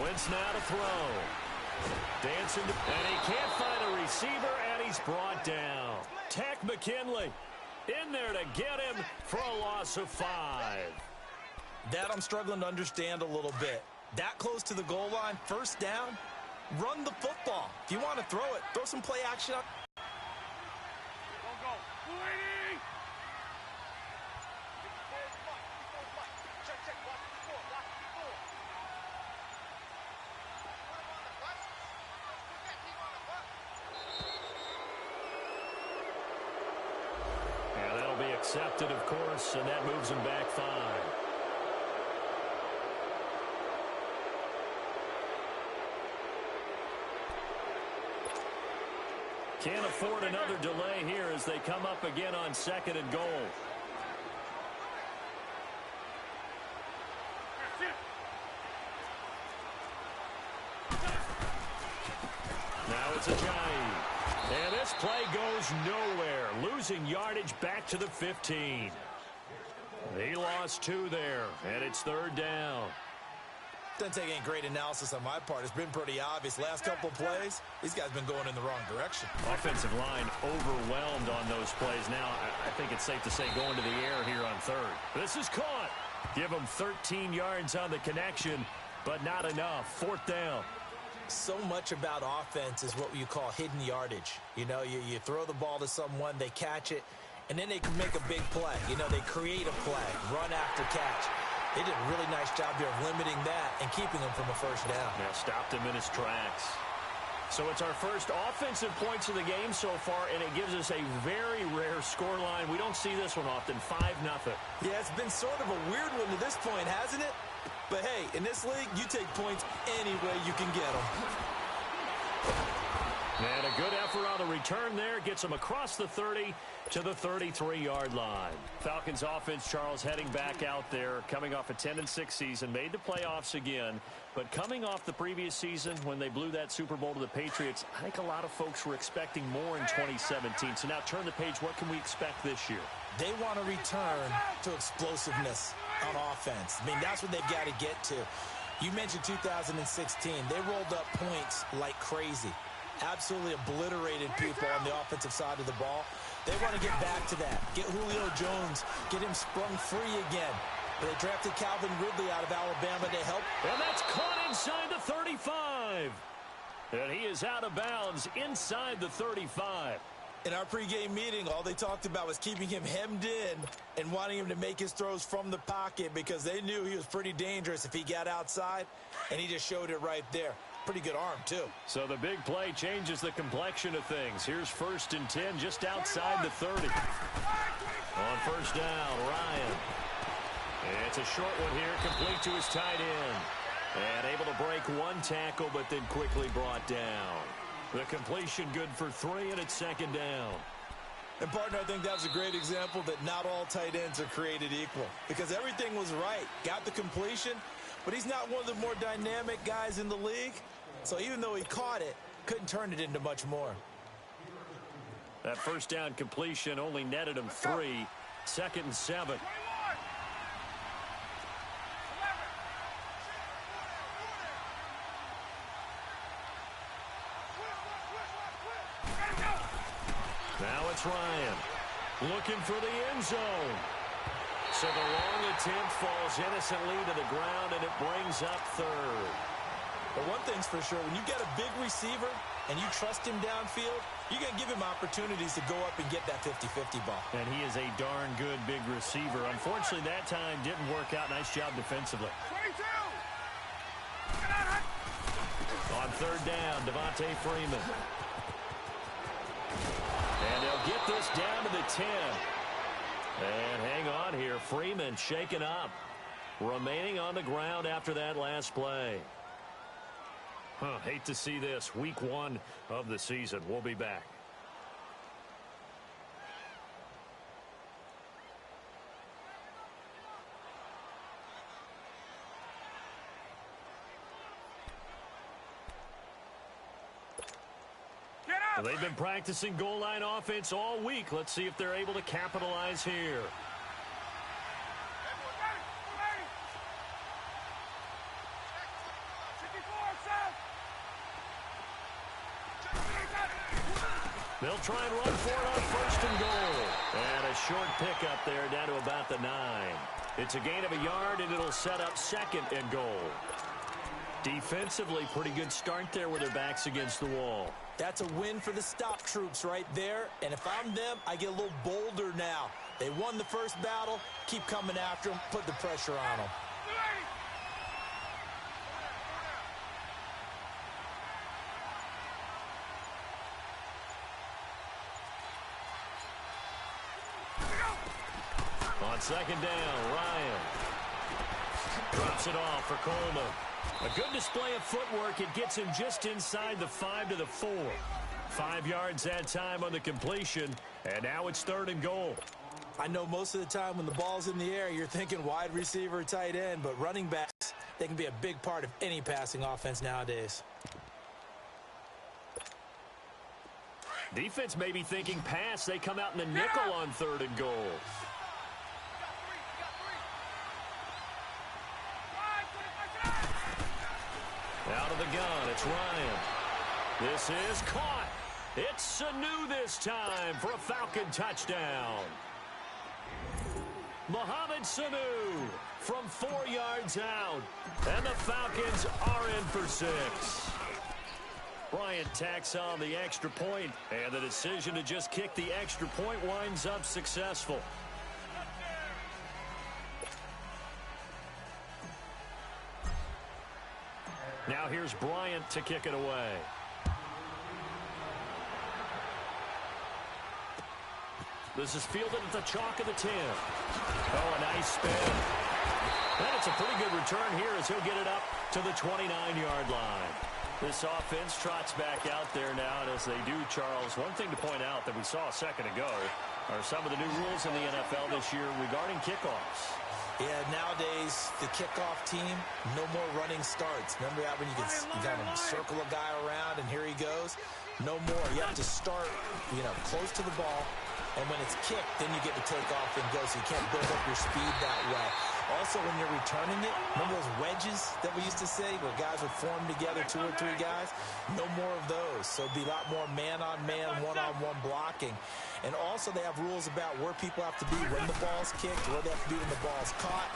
Wentz now to throw. Dancing, and he can't find a receiver, and he's brought down. Tech McKinley in there to get him for a loss of 5. That I'm struggling to understand a little bit. That close to the goal line, first down, run the football. If you want to throw it, throw some play action up. Accepted, of course, and that moves him back 5. Can't afford another delay here as they come up again on 2nd and goal. Now it's a Ajayi. And this play goes nowhere, losing yardage back to the 15. He lost 2 there, and it's 3rd down. Doesn't take any great analysis on my part. It's been pretty obvious. Last couple plays, these guys been going in the wrong direction. Offensive line overwhelmed on those plays. Now, I think it's safe to say going to the air here on 3rd. This is caught. Give him 13 yards on the connection, but not enough. 4th down. So much about offense is what you call hidden yardage. You know, you throw the ball to someone, they catch it, and then they can make a big play. You know, they create a play, run after catch. They did a really nice job here of limiting that and keeping him from a first down. Now stopped him in his tracks. So it's our first offensive points of the game so far, and it gives us a very rare scoreline. We don't see this one often, 5-0. Yeah, it's been sort of a weird one to this point, hasn't it? But, hey, in this league, you take points any way you can get them. And a good effort on the return there. Gets them across the 30 to the 33-yard line. Falcons offense, Charles, heading back out there, coming off a 10-6 season, made the playoffs again. But coming off the previous season when they blew that Super Bowl to the Patriots, I think a lot of folks were expecting more in 2017. So now turn the page. What can we expect this year? They want to return to explosiveness on offense. I mean, that's what they've got to get to. You mentioned 2016. They rolled up points like crazy. Absolutely obliterated people on the offensive side of the ball. They want to get back to that. Get Julio Jones. Get him sprung free again. They drafted Calvin Ridley out of Alabama to help. And that's caught inside the 35. And he is out of bounds inside the 35. In our pregame meeting, all they talked about was keeping him hemmed in and wanting him to make his throws from the pocket because they knew he was pretty dangerous if he got outside, and he just showed it right there. Pretty good arm, too. So the big play changes the complexion of things. Here's 1st and 10 just outside the 30. On 1st down, Ryan. It's a short one here, complete to his tight end. And able to break 1 tackle, but then quickly brought down. The completion good for 3, and it's 2nd down. And, partner, I think that was a great example that not all tight ends are created equal because everything was right. Got the completion, but he's not one of the more dynamic guys in the league. So even though he caught it, couldn't turn it into much more. That 1st down completion only netted him 3. 2nd and 7. Now it's Ryan looking for the end zone. So the long attempt falls innocently to the ground, and it brings up 3rd. But one thing's for sure, when you get a big receiver and you trust him downfield, you're going to give him opportunities to go up and get that 50-50 ball. And he is a darn good big receiver. Unfortunately, that time didn't work out. Nice job defensively. 22! On 3rd down, Devontae Freeman. And they'll get this down to the 10. And hang on here. Freeman shaken up. Remaining on the ground after that last play. Hate to see this. Week 1 of the season. We'll be back. Well, they've been practicing goal line offense all week. Let's see if they're able to capitalize here. They'll try and run for it on first and goal. And a short pickup there down to about the 9. It's a gain of a yard, and it'll set up second and goal. Defensively, pretty good start there with their backs against the wall. That's a win for the stop troops right there. And if I'm them, I get a little bolder now. They won the first battle. Keep coming after them. Put the pressure on them. On second down, Ryan drops it off for Coleman. A good display of footwork. It gets him just inside the 5 to the 4. 5 yards that time on the completion, and now it's third and goal. I know most of the time when the ball's in the air, you're thinking wide receiver, tight end, but running backs, they can be a big part of any passing offense nowadays. Defense may be thinking pass. They come out in the nickel on third and goal. Out of the gun, it's Ryan. This is caught. It's Sanu this time for a Falcon touchdown. Mohamed Sanu from 4 yards out. And the Falcons are in for 6. Bryant tacks on the extra point, and the decision to just kick the extra point winds up successful. Now here's Bryant to kick it away. This is fielded at the chalk of the 10. Oh, a nice spin. And it's a pretty good return here as he'll get it up to the 29-yard line. This offense trots back out there now, and as they do, Charles, one thing to point out that we saw a second ago are some of the new rules in the NFL this year regarding kickoffs. Yeah, nowadays, the kickoff team, no more running starts. Remember that when you kind of circle a guy around and here he goes? No more. You have to start, close to the ball. And when it's kicked, then you get to take off and go, so you can't build up your speed that way. Also, when you're returning it, remember those wedges that we used to say where guys would form together, 2 or 3 guys? No more of those. So it'd be a lot more man-on-man, one-on-one blocking. And also they have rules about where people have to be when the ball's kicked, where they have to be when the ball's caught.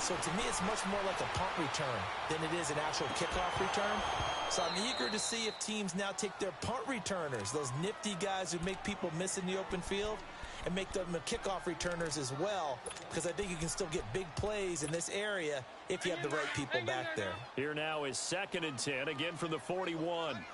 So to me, it's much more like a punt return than it is an actual kickoff return. So I'm eager to see if teams now take their punt returners, those nifty guys who make people miss in the open field, and make them the kickoff returners as well, because I think you can still get big plays in this area if you have the right people back there. Here now is 2nd and 10, again from the 41.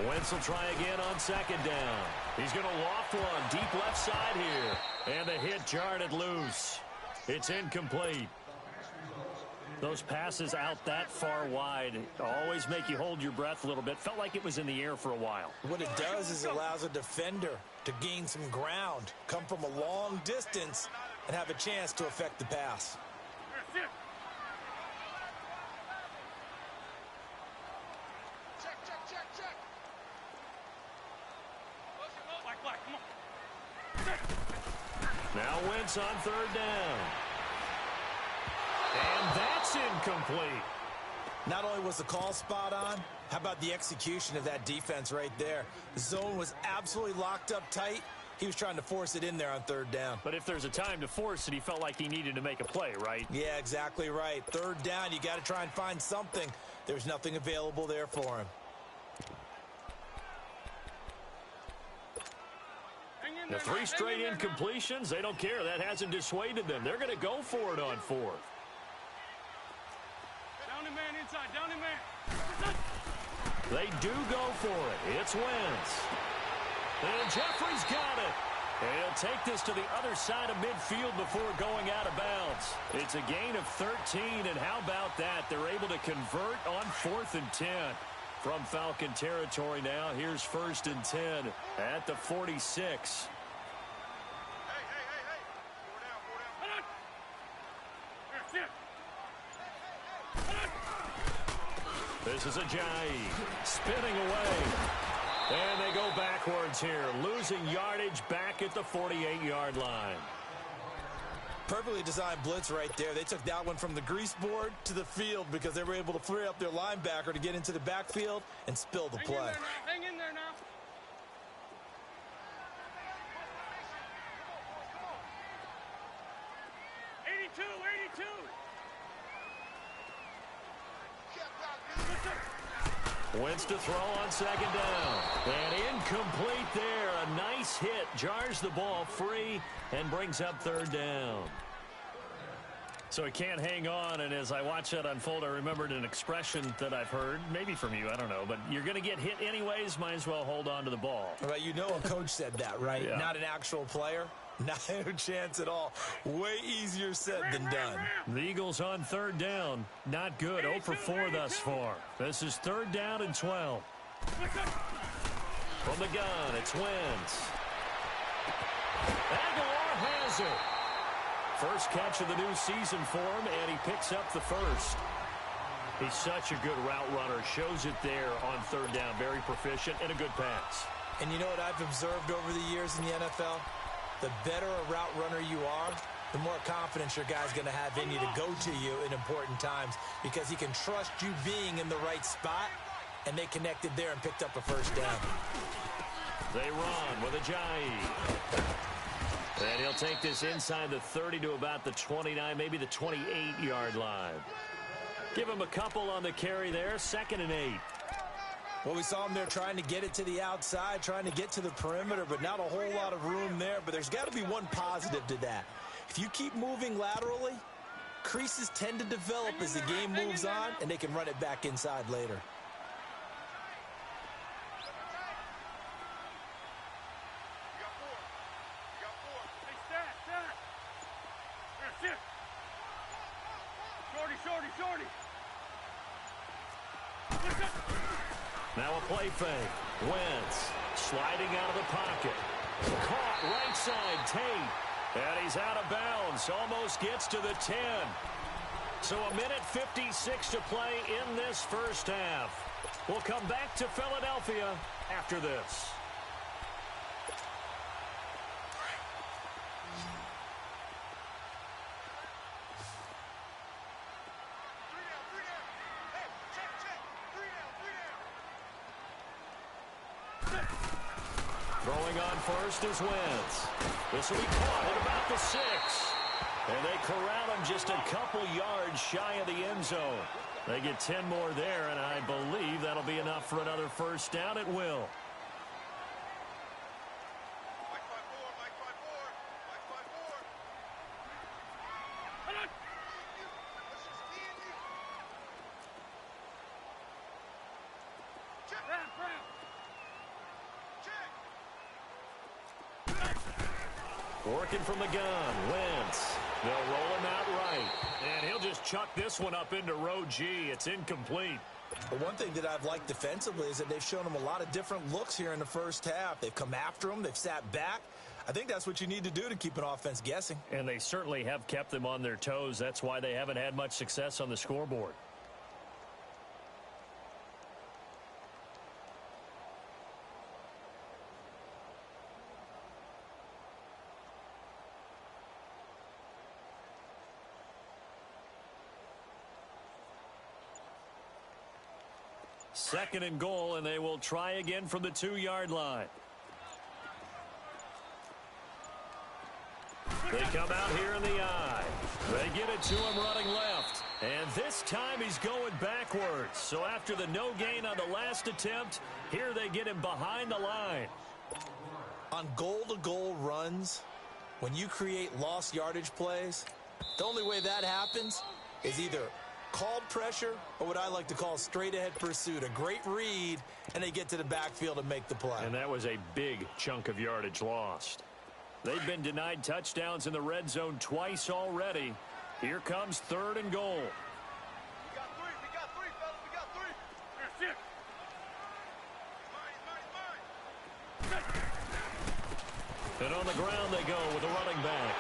Wentz will try again on 2nd down. He's going to loft one deep left side here. And the hit jarred it loose. It's incomplete. Those passes out that far wide always make you hold your breath a little bit. Felt like it was in the air for a while. What it does is it allows a defender to gain some ground, come from a long distance, and have a chance to affect the pass. Now Wentz on 3rd down. And that's incomplete. Not only was the call spot on, how about the execution of that defense right there? The zone was absolutely locked up tight. He was trying to force it in there on 3rd down. But if there's a time to force it, he felt like he needed to make a play, right? Yeah, exactly right. 3rd down, you got to try and find something. There's nothing available there for him. The 3 straight incompletions, they don't care. That hasn't dissuaded them. They're going to go for it on 4th. Down the man inside, down the man. They do go for it. It's Wentz. And Jeffrey's got it. And he'll take this to the other side of midfield before going out of bounds. It's a gain of 13, and how about that? They're able to convert on 4th and 10. From Falcon territory now, here's 1st and 10 at the 46. Hey. This is Ajayi spinning away. And they go backwards here, losing yardage back at the 48-yard line. Perfectly designed blitz right there. They took that one from the grease board to the field because they were able to free up their linebacker to get into the backfield and spill the play. Hang in there now. Wentz to throw on second down. And incomplete there. A nice hit. Jars the ball free and brings up third down. So he can't hang on, and as I watch that unfold, I remembered an expression that I've heard, maybe from you, I don't know, but you're going to get hit anyways, might as well hold on to the ball. Well, you know a coach said that, right? Yeah. Not an actual player. Not a chance at all. Way easier said than done. The Eagles on third down. Not good. 0 for 4 thus far. This is third down and 12. From the gun, it's Wentz. Aguilar has it. First catch of the new season for him, and he picks up the first. He's such a good route runner. Shows it there on third down. Very proficient and a good pass. And you know what I've observed over the years in the NFL? The better a route runner you are, the more confidence your guy's going to have in you to go to you in important times because he can trust you being in the right spot, and they connected there and picked up a first down. They run with Ajayi. And he'll take this inside the 30 to about the 29, maybe the 28-yard line. Give him a couple on the carry there, 2nd and 8. Well, we saw him there trying to get it to the outside, trying to get to the perimeter, but not a whole lot of room there. But there's got to be one positive to that. If you keep moving laterally, creases tend to develop as the game moves on, and they can run it back inside later. Shorty. Now a play fake. Wentz sliding out of the pocket. Caught right side, Tate. And he's out of bounds. Almost gets to the 10. So a minute 56 to play in this first half. We'll come back to Philadelphia after this. Throwing on first is Wentz. This will be caught at about the 6. And they corral him just a couple yards shy of the end zone. They get 10 more there, and I believe that'll be enough for another first down. It will. Working from the gun, Wentz. They'll roll him out right. And he'll just chuck this one up into row G. It's incomplete. But one thing that I've liked defensively is that they've shown him a lot of different looks here in the first half. They've come after him. They've sat back. I think that's what you need to do to keep an offense guessing. And they certainly have kept them on their toes. That's why they haven't had much success on the scoreboard. Second and goal, and they will try again from the 2-yard line. They come out here in the eye. They get it to him running left. And this time he's going backwards. So after the no gain on the last attempt, here they get him behind the line. On goal-to-goal runs, when you create lost yardage plays, the only way that happens is either called pressure or what I like to call straight-ahead pursuit. A great read, and they get to the backfield and make the play. And that was a big chunk of yardage lost. They've been denied touchdowns in the red zone twice already. Here comes 3rd and goal. We got three, fellas. We got 3. That's it. Mine. And on the ground they go with the running back.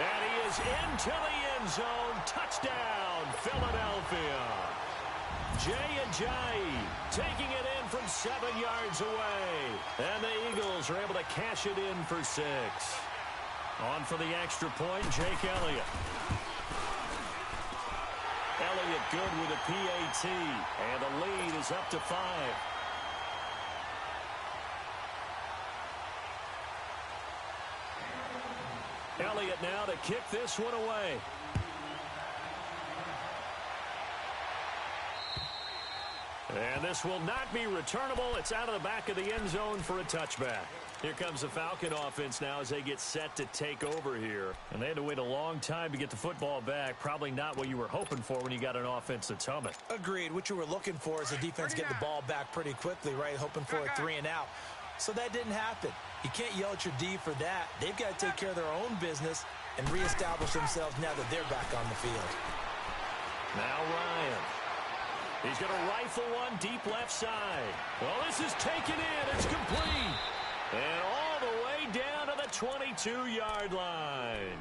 And he is into the end zone. Touchdown, Philadelphia. Jay taking it in from 7 yards away. And the Eagles are able to cash it in for 6. On for the extra point, Jake Elliott. Elliott good with a PAT. And the lead is up to 5. Elliott now to kick this one away. And this will not be returnable. It's out of the back of the end zone for a touchback. Here comes the Falcon offense now as they get set to take over here. And they had to wait a long time to get the football back. Probably not what you were hoping for when you got an offense that's humming. Agreed. What you were looking for is the defense getting the ball back pretty quickly, right? Hoping for a 3 and out. So that didn't happen. You can't yell at your D for that. They've got to take care of their own business and reestablish themselves now that they're back on the field. Now Ryan. He's going to rifle one deep left side. Well, this is taken in. It's complete. And all the way down to the 22-yard line.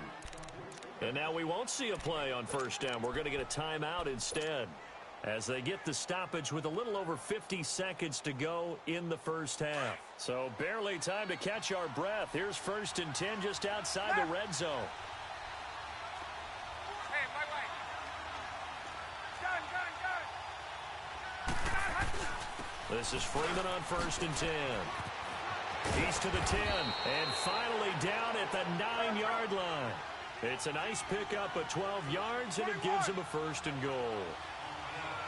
And now we won't see a play on first down. We're going to get a timeout instead as they get the stoppage with a little over 50 seconds to go in the first half. So barely time to catch our breath. Here's 1st and 10 just outside the red zone. This is Freeman on 1st and 10. He's to the 10, and finally down at the 9-yard line. It's a nice pickup of 12 yards, and it gives him a 1st and goal.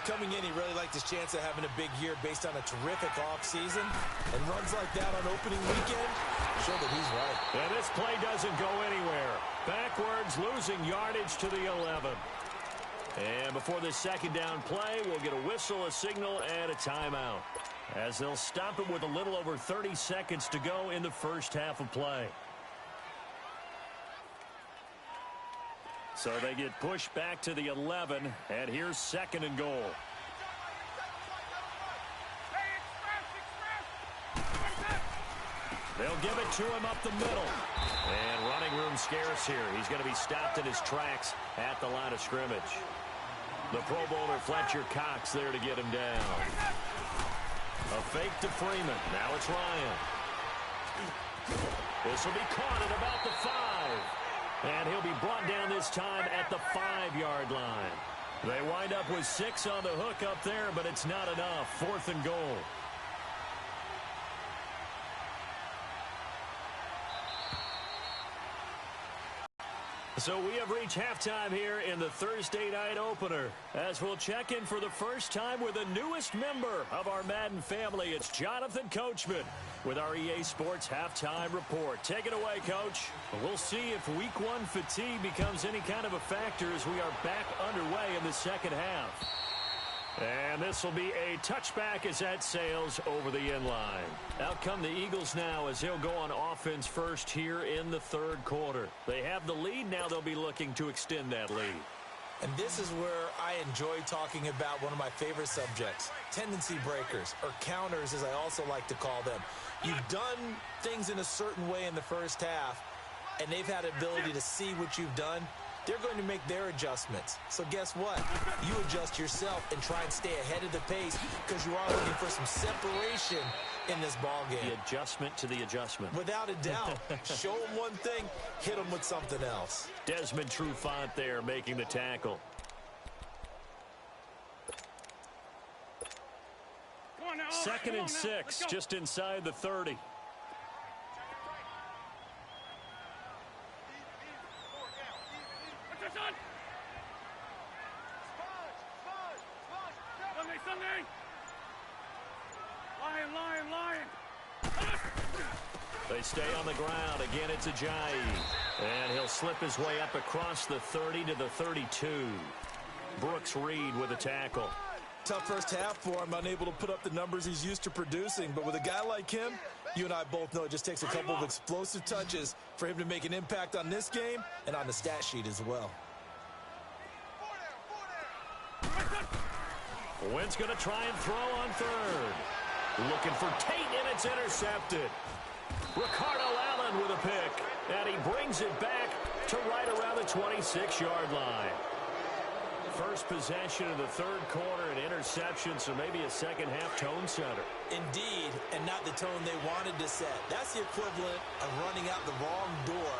Coming in, he really liked his chance of having a big year based on a terrific offseason. And runs like that on opening weekend show that he's right. And this play doesn't go anywhere. Backwards, losing yardage to the 11. And before this 2nd down play, we'll get a whistle, a signal, and a timeout, as they'll stop it with a little over 30 seconds to go in the first half of play. So they get pushed back to the 11, and here's 2nd and goal. They'll give it to him up the middle. And running room scarce here. He's going to be stopped in his tracks at the line of scrimmage. The Pro Bowler Fletcher Cox there to get him down. A fake to Freeman. Now it's Ryan. This will be caught at about the 5. And he'll be brought down this time at the 5-yard line. They wind up with 6 on the hook up there, but it's not enough. 4th and goal. So we have reached halftime here in the Thursday night opener, as we'll check in for the first time with the newest member of our Madden family. It's Jonathan Coachman with our EA Sports Halftime Report. Take it away, Coach. We'll see if Week 1 fatigue becomes any kind of a factor as we are back underway in the second half. And this will be a touchback as that sails over the end line. Out come the Eagles now as they'll go on offense first here in the 3rd quarter. They have the lead. Now they'll be looking to extend that lead. And this is where I enjoy talking about one of my favorite subjects, tendency breakers, or counters as I also like to call them. You've done things in a certain way in the first half, and they've had the ability to see what you've done. They're going to make their adjustments. So guess what? You adjust yourself and try and stay ahead of the pace because you are looking for some separation in this ball game. The adjustment to the adjustment. Without a doubt. Show them one thing, hit them with something else. Desmond Trufant there making the tackle. Come on now, 2nd and 6, just inside the 30. Sunday! Lion! They stay on the ground. Again, it's Ajayi. And he'll slip his way up across the 30 to the 32. Brooks Reed with a tackle. Tough first half for him, unable to put up the numbers he's used to producing. But with a guy like him, you and I both know it just takes a couple of explosive touches for him to make an impact on this game and on the stat sheet as well. Wentz going to try and throw on 3rd. Looking for Tate, and it's intercepted. Ricardo Allen with a pick, and he brings it back to right around the 26-yard line. first possession of the third quarter, an interception, so maybe a second-half tone setter. Indeed, and not the tone they wanted to set. That's the equivalent of running out the wrong door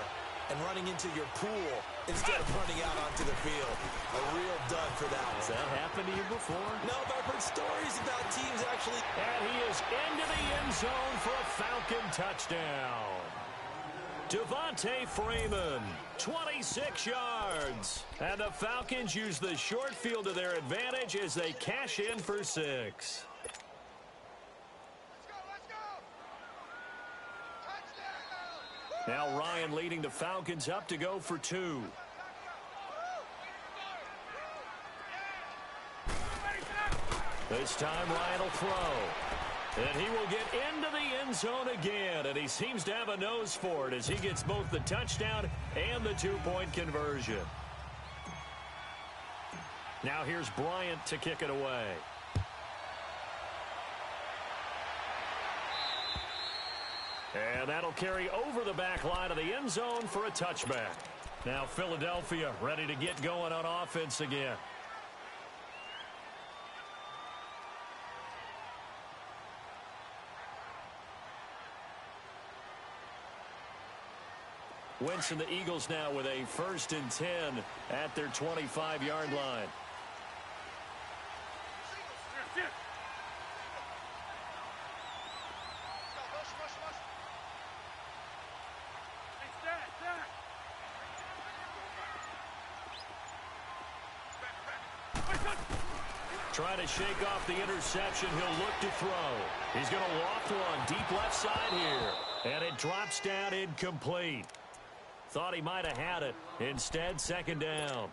and running into your pool instead of running out onto the field. A real dud for that one. Has that happened to you before? No, but I've heard stories about teams actually. And he is into the end zone for a Falcon touchdown. Devontae Freeman, 26 yards. And the Falcons use the short field to their advantage as they cash in for 6. Let's go. Touchdown. Now Ryan leading the Falcons up to go for 2. This time Ryan will throw. And he will get into the end zone again, and he seems to have a nose for it as he gets both the touchdown and the 2-point conversion. Now here's Bryant to kick it away. And that'll carry over the back line of the end zone for a touchback. Now Philadelphia ready to get going on offense again. Wentz and the Eagles now with a 1st and 10 at their 25-yard line. Trying to shake off the interception. He'll look to throw. He's going to loft one deep left side here. And it drops down incomplete. Thought he might have had it. Instead, 2nd down.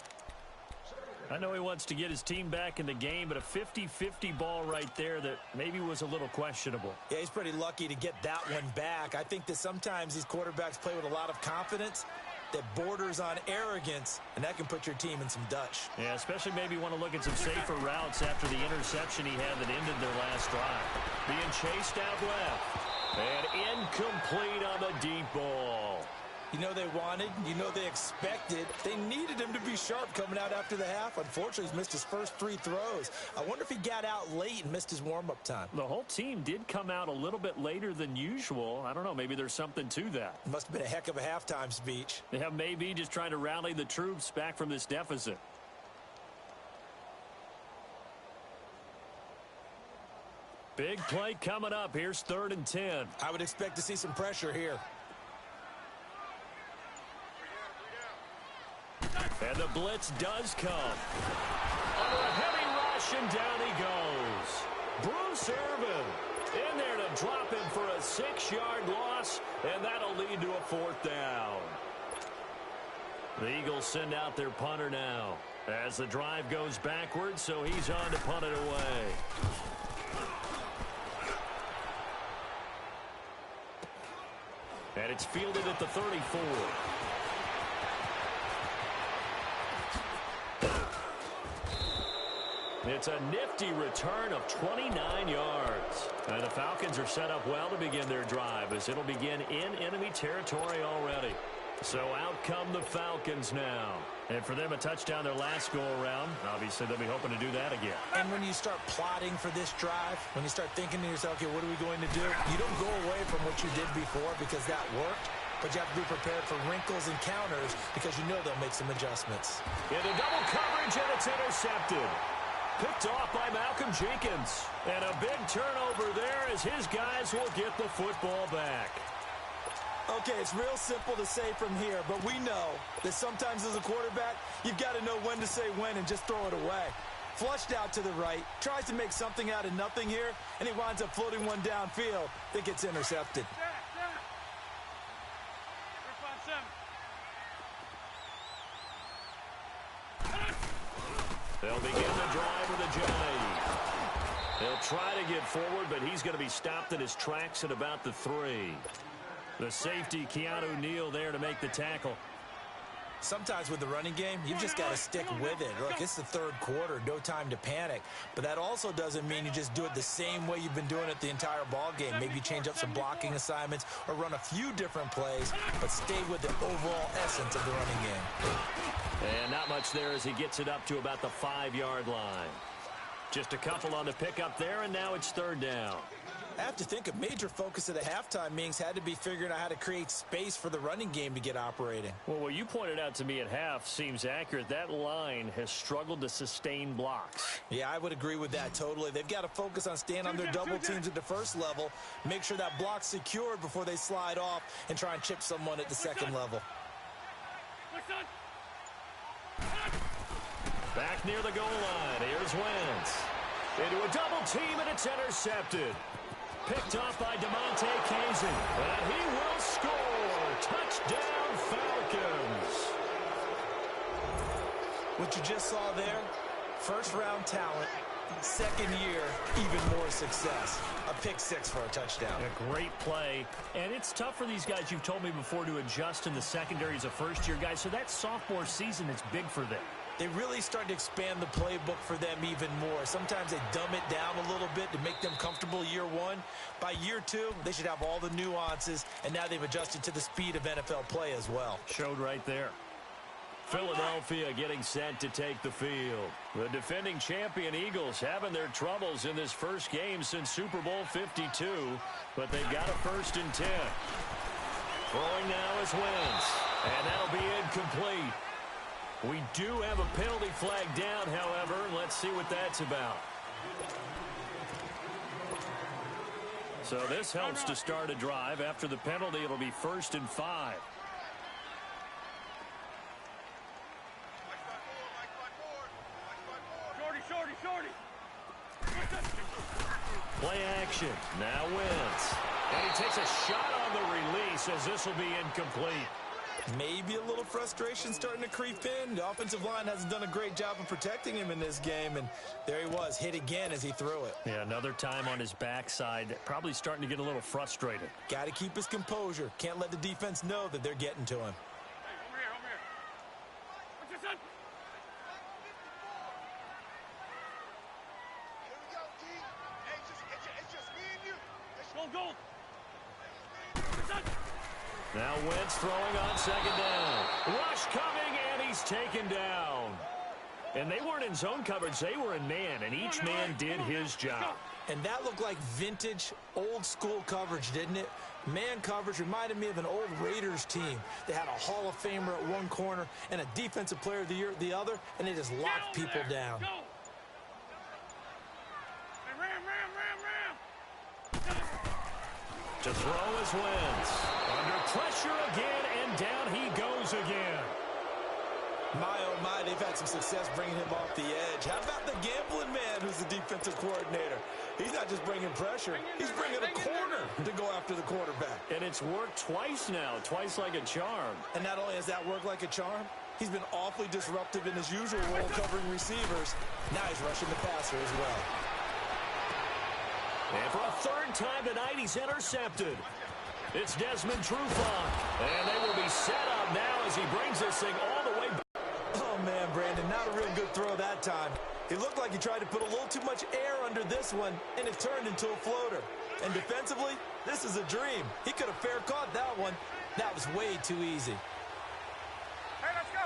I know he wants to get his team back in the game, but a 50-50 ball right there that maybe was a little questionable. Yeah, he's pretty lucky to get that one back. I think that sometimes these quarterbacks play with a lot of confidence that borders on arrogance, and that can put your team in some Dutch. Yeah, especially maybe want to look at some safer routes after the interception he had that ended their last drive. Being chased out left. And incomplete on the deep ball. You know they wanted, you know they expected. They needed him to be sharp coming out after the half. Unfortunately, he's missed his first 3 throws. I wonder if he got out late and missed his warm-up time. The whole team did come out a little bit later than usual. I don't know, maybe there's something to that. Must have been a heck of a halftime speech. Yeah, maybe just trying to rally the troops back from this deficit. Big play coming up. Here's 3rd and 10. I would expect to see some pressure here. And the blitz does come. Under a heavy rush, and down he goes. Bruce Irvin in there to drop him for a 6-yard loss, and that'll lead to a 4th down. The Eagles send out their punter now as the drive goes backwards, so he's on to punt it away. And it's fielded at the 34. It's a nifty return of 29 yards. And the Falcons are set up well to begin their drive as it'll begin in enemy territory already. So out come the Falcons now. And for them, a touchdown their last go-around. Obviously, they'll be hoping to do that again. And when you start plotting for this drive, when you start thinking to yourself, okay, what are we going to do? You don't go away from what you did before because that worked. But you have to be prepared for wrinkles and counters because you know they'll make some adjustments. Into double coverage, and it's intercepted. Picked off by Malcolm Jenkins. And a big turnover there as his guys will get the football back. Okay, it's real simple to say from here, but we know that sometimes as a quarterback, you've got to know when to say when and just throw it away. Flushed out to the right, tries to make something out of nothing here, and he winds up floating one downfield that gets intercepted. They'll begin the drive with a Johnny. He'll try to get forward, but he's going to be stopped in his tracks at about the 3. The safety, Keanu Neal, there to make the tackle. Sometimes with the running game, you've just got to stick with it. Look, it's the third quarter, no time to panic. But that also doesn't mean you just do it the same way you've been doing it the entire ball game. Maybe you change up some blocking assignments or run a few different plays, but stay with the overall essence of the running game. And not much there as he gets it up to about the 5-yard line. Just a couple on the pickup there, and now it's third down. I have to think a major focus of the halftime meetings had to be figuring out how to create space for the running game to get operating. Well, what you pointed out to me at half seems accurate. That line has struggled to sustain blocks. Yeah, I would agree with that totally. They've got to focus on staying on their double teams at the first level, make sure that block's secured before they slide off and try and chip someone at the second level. Back near the goal line. Here's Wentz. Into a double team, and it's intercepted. Picked off by DeMonte Kazin. And he will score. Touchdown, Falcons. What you just saw there, first-round talent, second year, even more success. A pick six for a touchdown. A great play. And it's tough for these guys, you've told me before, to adjust in the secondary as a first-year guy. So that sophomore season is big for them. They really start to expand the playbook for them even more. Sometimes they dumb it down a little bit to make them comfortable year one. By year two, they should have all the nuances, and now they've adjusted to the speed of NFL play as well. Showed right there. Philadelphia getting set to take the field. The defending champion Eagles having their troubles in this first game since Super Bowl 52, but they've got a 1st and 10. Throwing now is Wentz, and that'll be incomplete. We do have a penalty flag down, however. Let's see what that's about. So this helps to start a drive. After the penalty, it'll be 1st and 5. Shorty. Play action. Now Wentz. And he takes a shot on the release as this will be incomplete. Maybe a little frustration starting to creep in. The offensive line hasn't done a great job of protecting him in this game, and there he was, hit again as he threw it. Yeah, another time on his backside, probably starting to get a little frustrated. Got to keep his composure. Can't let the defense know that they're getting to him. Over here. What's your son? Here we go, D. Hey, it's just me and you. Go. Now Wentz throwing on 2nd down. Rush coming, and he's taken down. And they weren't in zone coverage. They were in man, and each man did his job. And that looked like vintage, old-school coverage, didn't it? Man coverage reminded me of an old Raiders team. They had a Hall of Famer at one corner and a Defensive Player of the Year at the other, and they just locked people down. To throw is Wentz. Under pressure again, and down he goes again. My, oh my, they've had some success bringing him off the edge. How about the gambling man who's the defensive coordinator? He's not just bringing pressure. He's bringing a corner to go after the quarterback. And it's worked twice now, twice like a charm. And not only has that worked like a charm, he's been awfully disruptive in his usual role covering receivers. Now he's rushing the passer as well. And for a 3rd time tonight, he's intercepted. It's Desmond Trufant. And they will be set up now as he brings this thing all the way back. Oh, man, Brandon, not a real good throw that time. It looked like he tried to put a little too much air under this one, and it turned into a floater. And defensively, this is a dream. He could have fair caught that one. That was way too easy. Hey, let's go.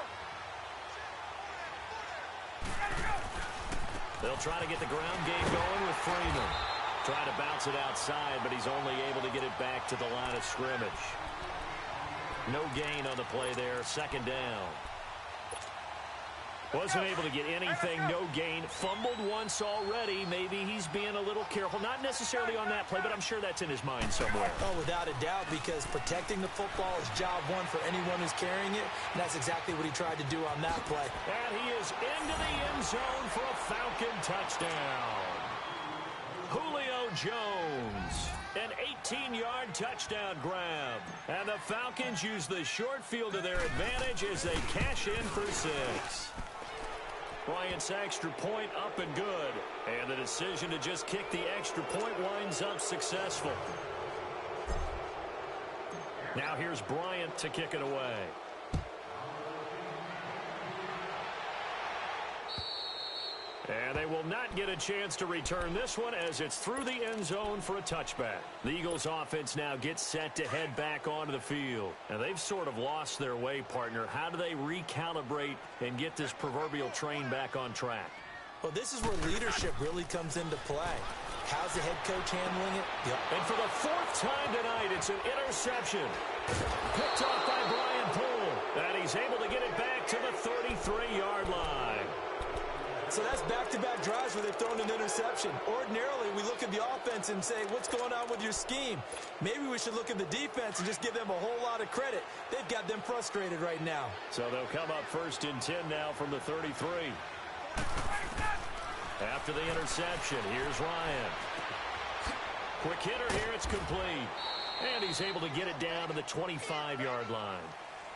They'll try to get the ground game going with Freeman. Trying to bounce it outside, but he's only able to get it back to the line of scrimmage. No gain on the play there. 2nd down. Wasn't able to get anything. No gain. Fumbled once already. Maybe he's being a little careful. Not necessarily on that play, but I'm sure that's in his mind somewhere. Oh, without a doubt, because protecting the football is job one for anyone who's carrying it. And that's exactly what he tried to do on that play. And he is into the end zone for a Falcon touchdown. Julio Jones, an 18-yard touchdown grab. And the Falcons use the short field to their advantage as they cash in for 6. Bryant's extra point up and good. And the decision to just kick the extra point winds up successful. Now here's Bryant to kick it away. And they will not get a chance to return this one as it's through the end zone for a touchback. The Eagles offense now gets set to head back onto the field. And they've sort of lost their way, partner. How do they recalibrate and get this proverbial train back on track? Well, this is where leadership really comes into play. How's the head coach handling it? Yep. And for the fourth time tonight, it's an interception. Picked off by Brian Poole. And he's able to get it back to the 33-yard line. So that's back-to-back drives where they've thrown an interception. Ordinarily, we look at the offense and say, what's going on with your scheme? Maybe we should look at the defense and just give them a whole lot of credit. They've got them frustrated right now. So they'll come up 1st and 10 now from the 33. After the interception, here's Ryan. Quick hitter here, it's complete. And he's able to get it down to the 25-yard line.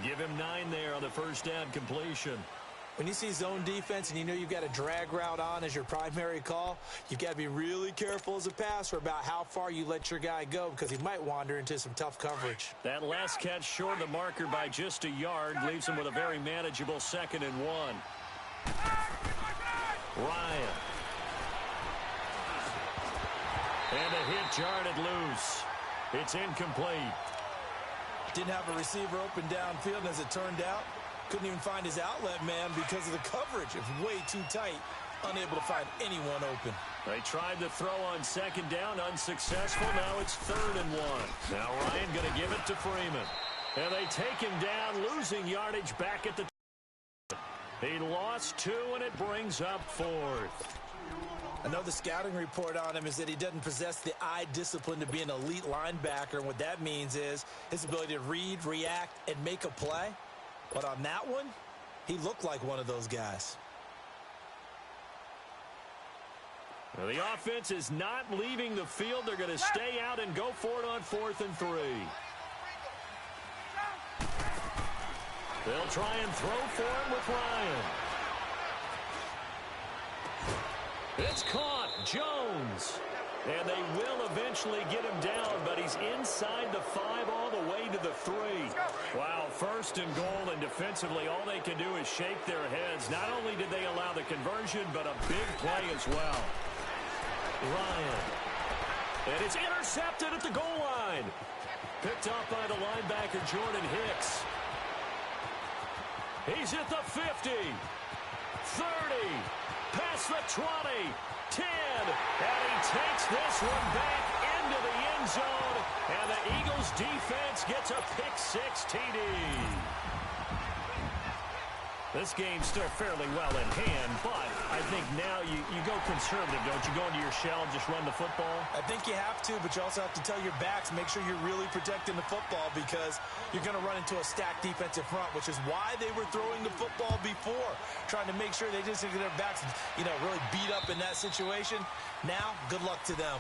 Give him 9 there on the first down completion. When you see zone defense and you know you've got a drag route on as your primary call, you've got to be really careful as a passer about how far you let your guy go because he might wander into some tough coverage. That last catch short of the marker by just a yard leaves him with a very manageable 2nd and 1. Ryan. And a hit jarred loose. It's incomplete. Didn't have a receiver open downfield, and as it turned out, couldn't even find his outlet man because of the coverage. It was way too tight, unable to find anyone open. They tried to throw on 2nd down, unsuccessful. Now it's 3rd and 1. Now Ryan going to give it to Freeman. And they take him down, losing yardage back at the... He lost 2, and it brings up 4th. I know the scouting report on him is that he doesn't possess the eye discipline to be an elite linebacker. And what that means is his ability to read, react, and make a play. But on that one, he looked like one of those guys. Well, the offense is not leaving the field. They're going to stay out and go for it on 4th and 3. They'll try and throw for him with Ryan. It's caught. Jones. And they will eventually get him down, but he's inside the 5 all the way to the 3. Wow, 1st and goal, and defensively all they can do is shake their heads. Not only did they allow the conversion, but a big play as well. Ryan. And it's intercepted at the goal line. Picked up by the linebacker, Jordan Hicks. He's at the 50. 30. Past the 20. 10, and he takes this one back into the end zone, and the Eagles defense gets a pick-6 TD. This game's still fairly well in hand, but I think now you go conservative, don't you? Go into your shell and just run the football? I think you have to, but you also have to tell your backs, make sure you're really protecting the football because you're going to run into a stacked defensive front, which is why they were throwing the football before, trying to make sure they just get their backs, really beat up in that situation. Now, good luck to them.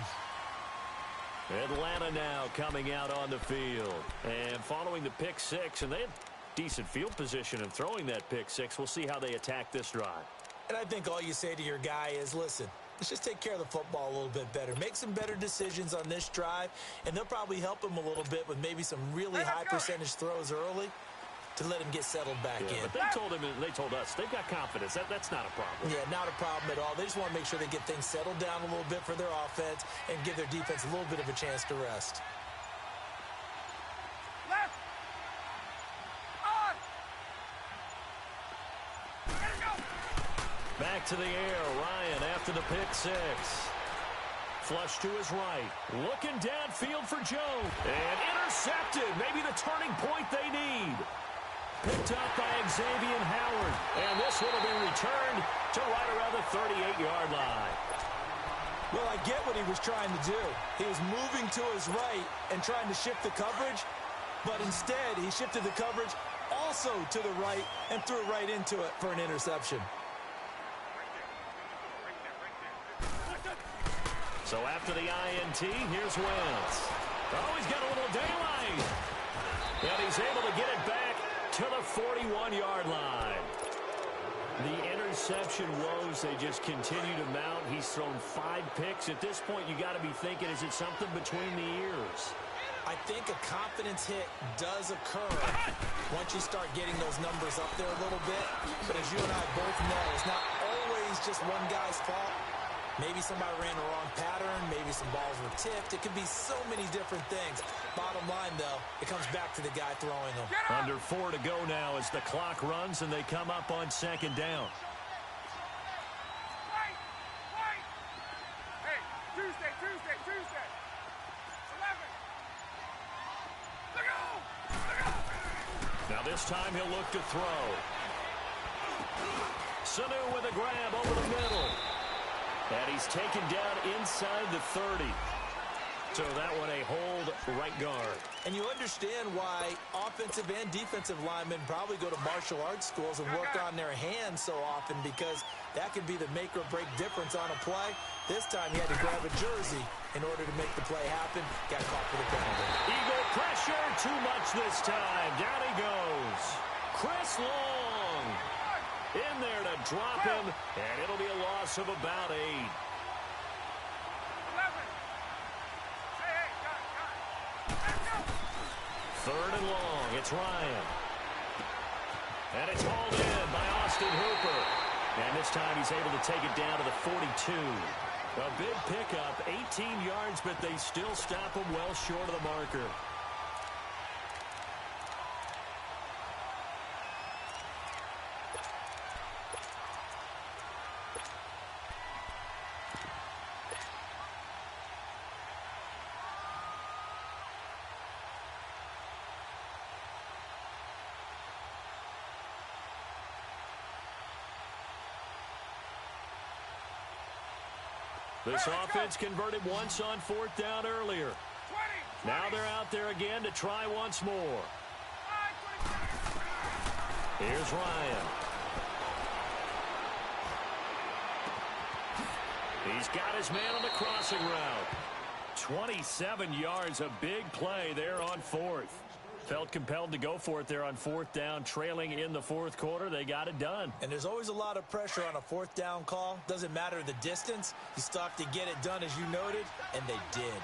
Atlanta now coming out on the field and following the pick-6, and they had decent field position and throwing that pick-6. We'll see how they attack this drive. And I think all you say to your guy is, listen, let's just take care of the football a little bit better. Make some better decisions on this drive, and they'll probably help him a little bit with maybe some really high percentage throws early to let him get settled back in. But they told us they've got confidence. That's not a problem. Yeah, not a problem at all. They just want to make sure they get things settled down a little bit for their offense and give their defense a little bit of a chance to rest. Back to the air, Ryan after the pick-6. Flush to his right. Looking downfield for Jones. And intercepted. Maybe the turning point they need. Picked up by Xavier Howard. And this one will be returned to right around the 38-yard line. Well, I get what he was trying to do. He was moving to his right and trying to shift the coverage. But instead, he shifted the coverage also to the right and threw it right into it for an interception. So after the INT, here's Wentz. Oh, he's got a little daylight. And he's able to get it back to the 41-yard line. The interception woes, they just continue to mount. He's thrown 5 picks. At this point, you got to be thinking, is it something between the ears? I think a confidence hit does occur once you start getting those numbers up there a little bit. But as you and I both know, it's not always always just one guy's fault. Maybe somebody ran the wrong pattern. Maybe some balls were tipped. It could be so many different things. Bottom line, though, it comes back to the guy throwing them. Under 4 to go now as the clock runs and they come up on second down. Hey, Tuesday. 11. Look out! Now this time he'll look to throw. Sanu with a grab over the middle. And he's taken down inside the 30. So that one a hold right guard. And you understand why offensive and defensive linemen probably go to martial arts schools and work on their hands so often, because that can be the make or break difference on a play. This time he had to grab a jersey in order to make the play happen. Got caught for the penalty. Eagle pressure, too much this time. Down he goes. Chris Long in there to drop him, and it'll be a loss of about 8. 11. Hey, got it. Let's go. 3rd and long. It's Ryan. And it's hauled in by Austin Hooper. And this time he's able to take it down to the 42. A big pickup, 18 yards, but they still stop him well short of the marker. This offense converted once on 4th down earlier. 20. Now they're out there again to try once more. Here's Ryan. He's got his man on the crossing route. 27 yards, a big play there on 4th. Felt compelled to go for it there on 4th down, trailing in the 4th quarter. They got it done. And there's always a lot of pressure on a 4th down call. Doesn't matter the distance. You still have to get it done, as you noted, and they did.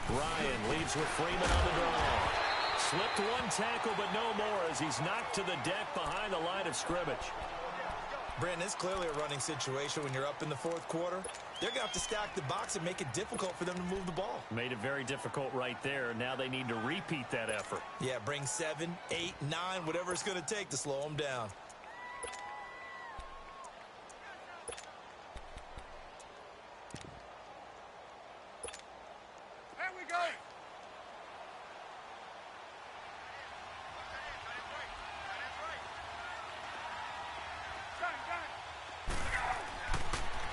Ryan leads with Freeman on the draw. Slipped one tackle, but no more as he's knocked to the deck behind the line of scrimmage. Brandon, it's clearly a running situation when you're up in the 4th quarter. They're going to have to stack the box and make it difficult for them to move the ball. Made it very difficult right there. Now they need to repeat that effort. Yeah, bring 7, 8, 9, whatever it's going to take to slow them down. There we go.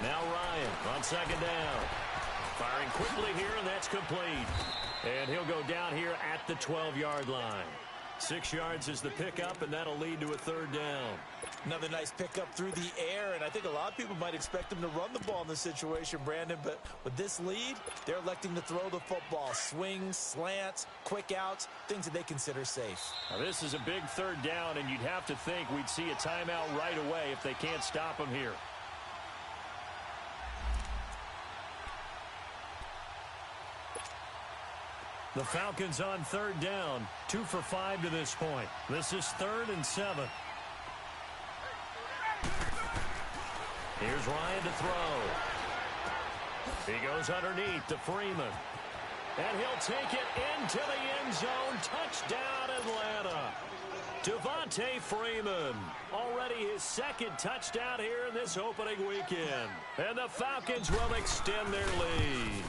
Now Ryan on 2nd down. Firing quickly here, and that's complete. And he'll go down here at the 12-yard line. 6 yards is the pickup, and that'll lead to a 3rd down. Another nice pickup through the air, and I think a lot of people might expect him to run the ball in this situation, Brandon, but with this lead, they're electing to throw the football. Swings, slants, quick outs, things that they consider safe. Now this is a big 3rd down, and you'd have to think we'd see a timeout right away if they can't stop him here. The Falcons on 3rd down, 2 for 5 to this point. This is 3rd and 7. Here's Ryan to throw. He goes underneath to Freeman. And he'll take it into the end zone. Touchdown, Atlanta. Devontae Freeman. Already his 2nd touchdown here in this opening weekend. And the Falcons will extend their lead.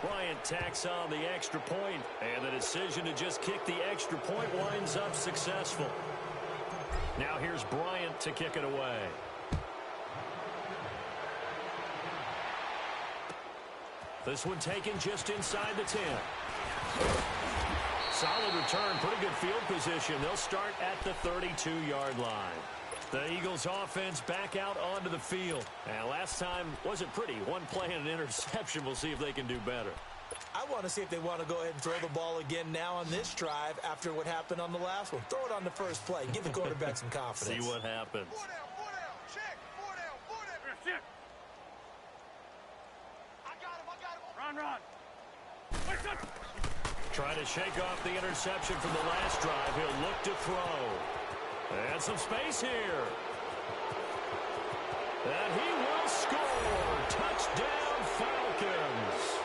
Bryant tacks on the extra point, and the decision to just kick the extra point winds up successful. Now here's Bryant to kick it away. This one taken just inside the 10. Solid return, pretty good field position. They'll start at the 32-yard line. The Eagles offense back out onto the field. And last time wasn't pretty. One play and an interception. We'll see if they can do better. I want to see if they want to go ahead and throw the ball again now on this drive after what happened on the last one. Throw it on the first play. Give the quarterback some confidence. See what happens. 4 down, check. 4 down. Shit. I got him. Run. What's up? Trying to shake off the interception from the last drive. He'll look to throw. And some space here. And he will score. Touchdown, Falcons.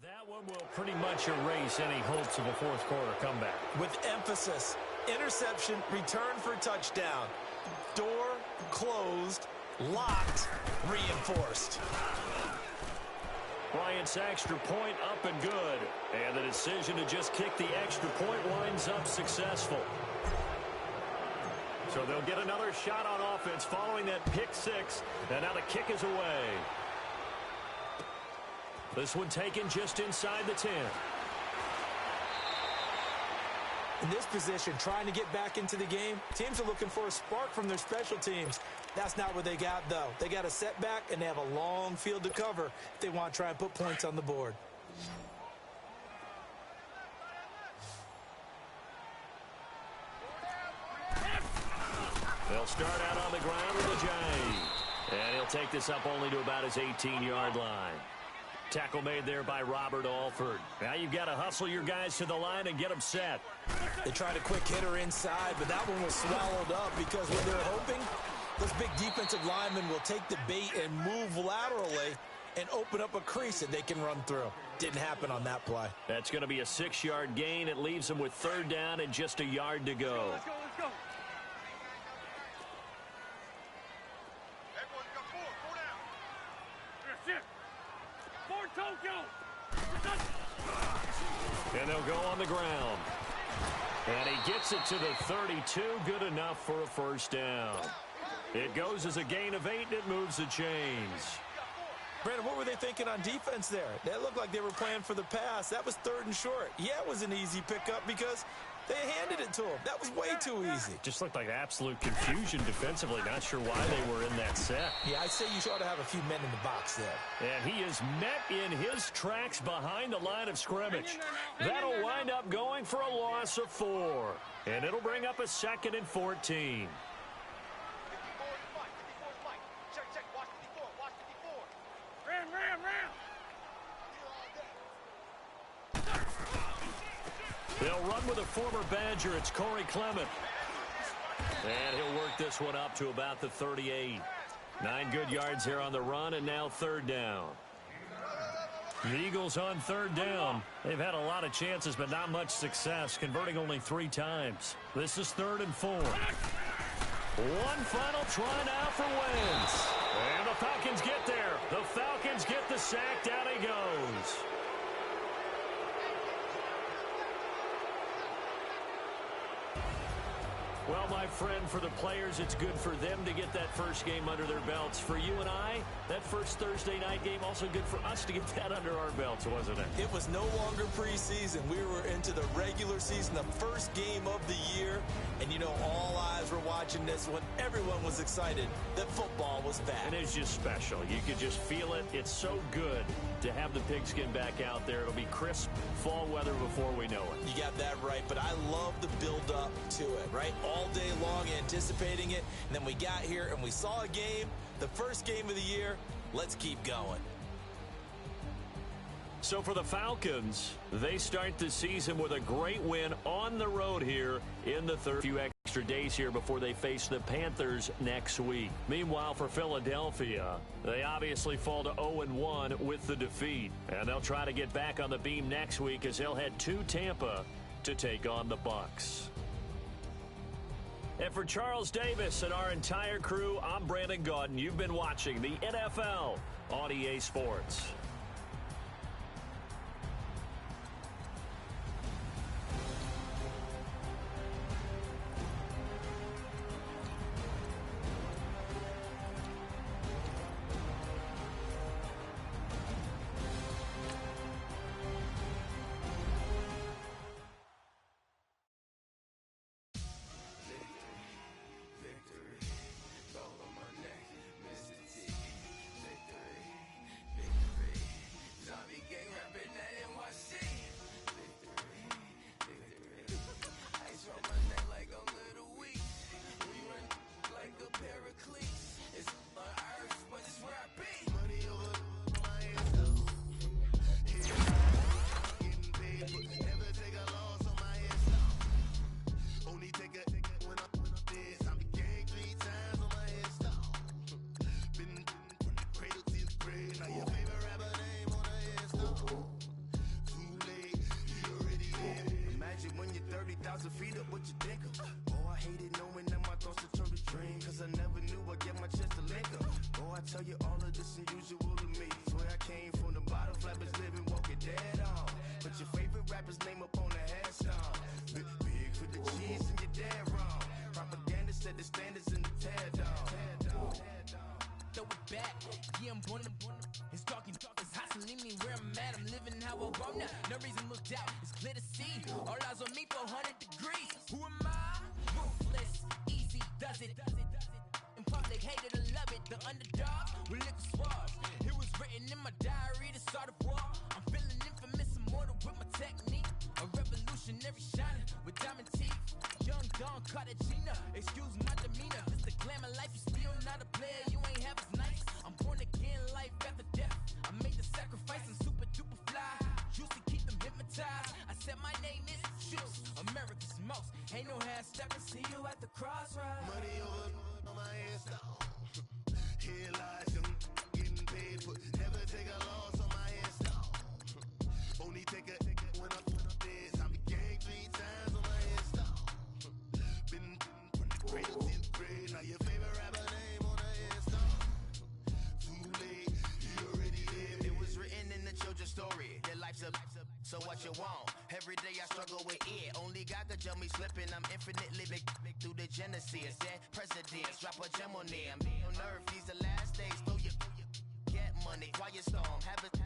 And that one will pretty much erase any hopes of a fourth quarter comeback. With emphasis, interception, return for touchdown. Door closed, locked, reinforced. Bryant's extra point up and good. And the decision to just kick the extra point winds up successful. So they'll get another shot on offense following that pick six. And now the kick is away. This one taken just inside the 10. In this position, trying to get back into the game, teams are looking for a spark from their special teams. That's not what they got, though. They got a setback, and they have a long field to cover if they want to try and put points on the board. They'll start out on the ground with a J. And he'll take this up only to about his 18-yard line. Tackle made there by Robert Alford. Now you've got to hustle your guys to the line and get them set. They tried a quick hitter inside, but that one was swallowed up because what they're hoping, those big defensive linemen will take the bait and move laterally and open up a crease that they can run through. Didn't happen on that play. That's going to be a 6-yard gain. It leaves them with third down and just a yard to go. Let's go, let's go. Everyone got four down. That's it. Four Tokyo. And they'll go on the ground. And he gets it to the 32. Good enough for a first down. It goes as a gain of 8, and it moves the chains. Brandon, what were they thinking on defense there? They looked like they were playing for the pass. That was 3rd and short. Yeah, it was an easy pickup because they handed it to him. That was way too easy. Just looked like absolute confusion defensively. Not sure why they were in that set. Yeah, I'd say you ought to have a few men in the box there. And he is met in his tracks behind the line of scrimmage. That'll wind up going for a loss of 4. And it'll bring up a 2nd and 14. They'll run with a former Badger. It's Corey Clement. And he'll work this one up to about the 38. 9 good yards here on the run, and now 3rd down. The Eagles on 3rd down. They've had a lot of chances, but not much success, converting only 3 times. This is 3rd and 4. One final try now for Wentz. And the Falcons get there. The Falcons get the sack. Down he goes. Well, my friend, for the players, it's good for them to get that first game under their belts. For you and I, that first Thursday night game, also good for us to get that under our belts, wasn't it? It was no longer preseason. We were into the regular season, the first game of the year. And, you know, all eyes were watching this when everyone was excited that football was back. And it's just special. You could just feel it. It's so good to have the pigskin back out there. It'll be crisp fall weather before we know it. You got that right, but I love the build-up to it, right? All day long anticipating it, and then we got here and we saw a game, the first game of the year. Let's keep going. So for the Falcons, they start the season with a great win on the road here in the third. Few extra days here before they face the Panthers next week. Meanwhile, for Philadelphia, they obviously fall to 0-1 with the defeat. And they'll try to get back on the beam next week as they'll head to Tampa to take on the Bucs. And for Charles Davis and our entire crew, I'm Brandon Gaudin. You've been watching the NFL on EA Sports. Victory. 10,000 feet up, what you think of? Oh, I hated knowing that my thoughts would turn to dream, cause I never knew I'd get my chance to link up. Oh, I tell you all of this unusual to me. Swear I came from the bottom, flappers living, walking dead on. Put your favorite rapper's name up on the headstone. Big for the cheese and you're dead wrong. Propaganda set the standards in the tear down. Throw it back, yeah, I'm born. It's talking, it's hot, so leave me where I'm at. I'm living how I want now. No reason looked out, it's clear to see. All eyes on me, 400 degrees. Who am I? Ruthless, easy, does it. In public, hated or love it. The underdog with liquor swabs. It was written in my diary to start a war. I'm feeling infamous, immortal with my technique. A revolutionary shining with diamond teeth. Young Don Cartagena, excuse my demeanor. Just a glamour life, you still not a player. You ain't half as nice. I'm born again, life after death. I made the sacrifice and super duper fly. Used to keep them hypnotized. I said my name is Shoes, America's most. Ain't no half stepping. See you at the crossroads. Money over on my ass down. Here lies young, getting paid for. Never take a loss on my ass down. Only take a when I'm dead. I be gang 3 times on my ass down. Been from the great to the great. Now your favorite rapper name on the ass down. Too late, you already dead. It was written in the children's story. Their life's a so what you want? Every day I struggle with it. Only God could tell me slipping. I'm infinitely big through the genesis. Dead presidents, drop a gem on them. On earth, these the last days. Throw your get money, quiet storm. Have it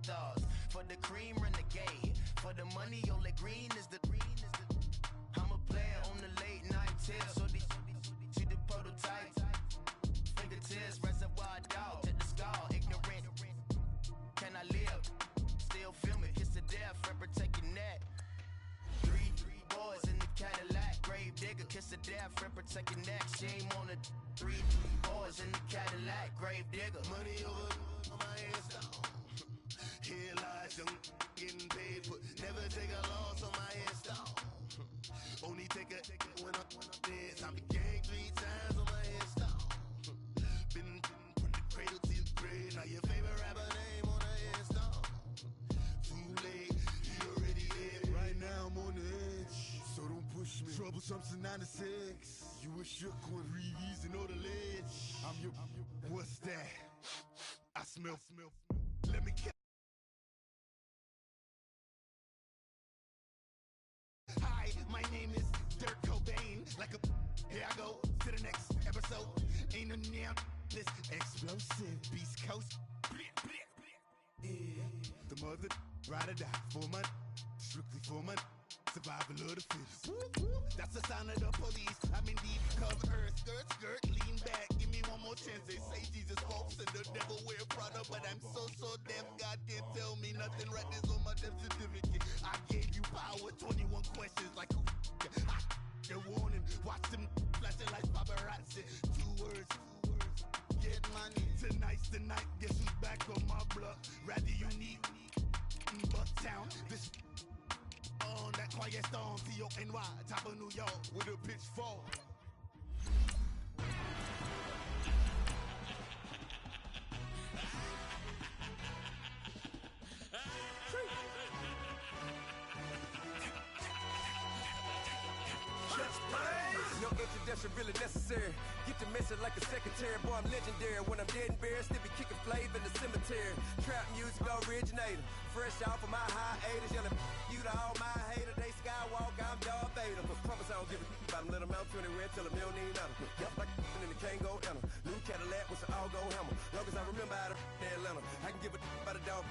thoughts. For the cream, renegade. For the money, only green is the. I'm a player on the late night tips. So these see the prototype. Fingertips, reservoir dog. Check the skull, ignorant. Can I live? Still feel me, kiss to death, and protect your neck. Three boys in the Cadillac, grave digger, kiss to death, and protect your neck. Shame on the 3 boys in the Cadillac, grave digger. Money over on my ass down. Here lies young, getting paid for. Never take a loss on my ass down. Only take a when I'm dead. I be gang 3 times on my ass down. Been from the cradle to the grave. Now your favorite rapper name on the ass down. Too late, you already dead. Right now I'm on the edge, so don't push me. Troublesome to 96. You were shook with Reeves and all the ledge. I'm your. What's that? I smell. Let me. Hi, my name is Dirk Cobain. Like a. Here I go to the next episode. Ain't no damn this explosive Beast Coast. Yeah. The mother ride or die for my strictly for my survival of the fittest. That's the sign of the police. I'm in deep cover earth, skirt, lean back. Give me one more chance. They say Jesus walks and the devil wear Prada, but I'm so deaf. God can't tell me nothing. Right this on my death certificate. I gave you power. 21 questions like who? The warning. Watch them flashing like paparazzi. 2 words. Get money. Tonight's the night. Guess who's back on my block? Rather unique. Bucktown. This on that quiet storm. T-O-N-Y. Top of New York with a pitchfork. No introduction really necessary. Get the message like a secretary. Boy, I'm legendary. When I'm dead and buried, still be kicking flavor in the cemetery. Trap music originator. Fresh off of my hiatus. Yelling you to all my haters. They skywalk, I'm Darth Vader. But promise I don't give a about them. Let them out 20 red till them don't need nothing. Yup, like and the can't go enter. New Cadillac with an all-go hammer. Long as I remember how to Atlanta. I can give a about a dog.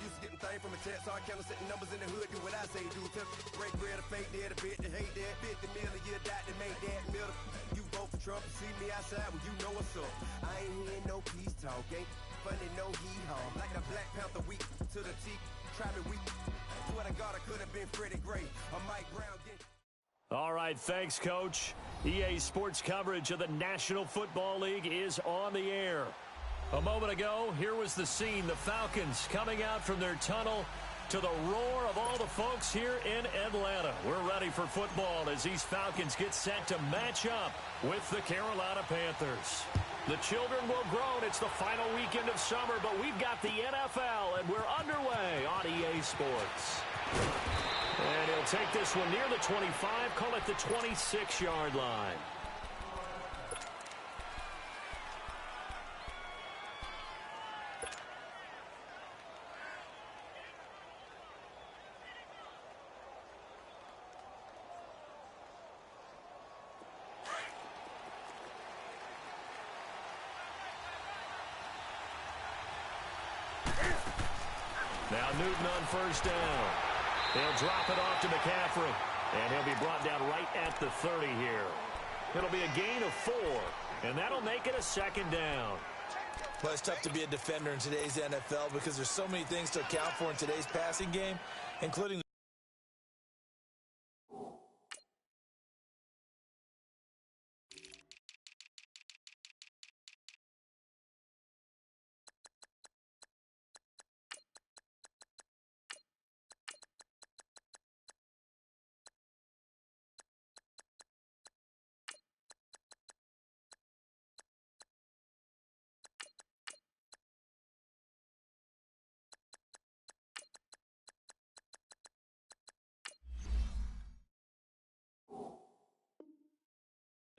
Used to getting things from a text. So I count setting numbers in the hood. Do what I say do. Tell break bread, a fake dead, a bit, to hate that. 50 million, you die to make that middle. You vote for Trump, see me outside, well, you know what's up. I ain't hearing no peace talk, ain't funny, no hee-haw. Like the Black Panther weak to the teeth, try me weak. Swear to God, I could have been Freddie Gray or Mike Brown. All right, thanks, Coach. EA Sports coverage of the National Football League is on the air. A moment ago, here was the scene. The Falcons coming out from their tunnel to the roar of all the folks here in Atlanta. We're ready for football as these Falcons get set to match up with the Carolina Panthers. The children will groan. It's the final weekend of summer, but we've got the NFL, and we're underway on EA Sports. And he'll They'll take this one near the 25, call it the 26-yard line. Now Newton on first down. They'll drop it off to McCaffrey. And he'll be brought down right at the 30 here. It'll be a gain of 4. And that'll make it a second down. Well, it's tough to be a defender in today's NFL because there's so many things to account for in today's passing game, including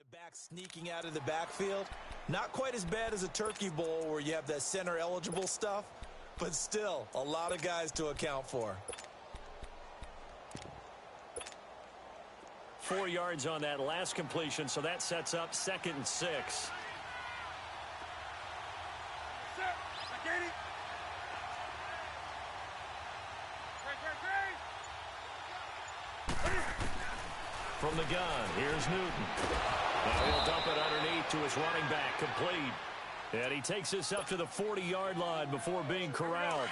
back sneaking out of the backfield. Not quite as bad as a turkey bowl where you have that center eligible stuff, but still a lot of guys to account for. 4 yards on that last completion, so that sets up 2nd and 6. From the gun, here's Newton. Now he'll dump it underneath to his running back, complete. And he takes this up to the 40-yard line before being corralled.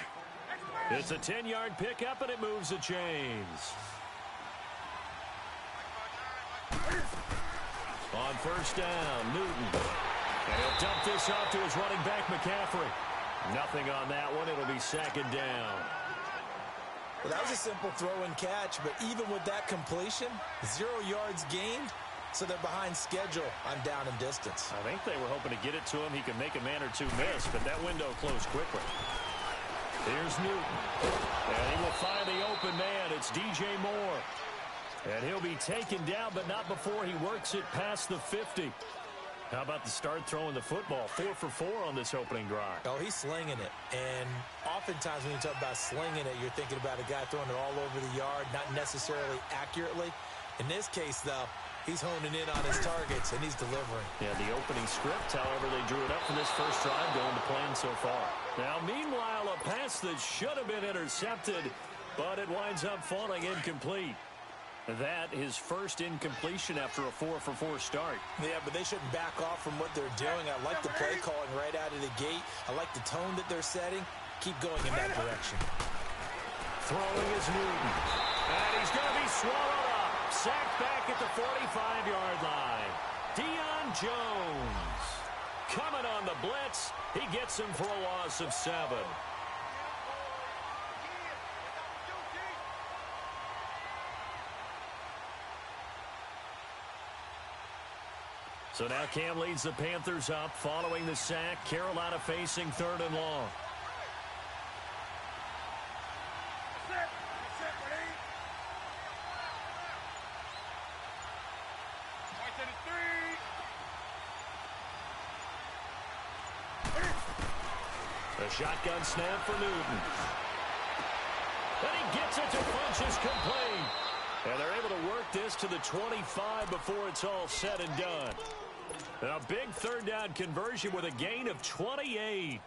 It's a 10-yard pickup, and it moves the chains. On first down, Newton. And he'll dump this off to his running back, McCaffrey. Nothing on that one. It'll be 2nd down. Well, that was a simple throw and catch, but even with that completion, 0 yards gained, so they're behind schedule on down and distance. I think they were hoping to get it to him. He could make a man or two miss, but that window closed quickly. Here's Newton. And he will find the open man. It's DJ Moore. And he'll be taken down, but not before he works it past the 50. How about the start throwing the football? 4 for 4 on this opening drive. Oh, he's slinging it. And oftentimes when you talk about slinging it, you're thinking about a guy throwing it all over the yard, not necessarily accurately. In this case, though, he's honing in on his targets, and he's delivering. Yeah, the opening script, however, they drew it up for this first drive going to plan so far. Now, meanwhile, a pass that should have been intercepted, but it winds up falling incomplete. That his first incompletion after a 4 for 4 start. Yeah, but they shouldn't back off from what they're doing. I like the play calling right out of the gate. I like the tone that they're setting. Keep going in that direction. Throwing is Newton. And he's going to be swallowed up. Sacked back at the 45-yard line. Deion Jones coming on the blitz. He gets him for a loss of 7. So now Cam leads the Panthers up following the sack. Carolina facing 3rd and long. A shotgun snap for Newton. And he gets it to Funchess complete. And they're able to work this to the 25 before it's all said and done. A big 3rd down conversion with a gain of 28.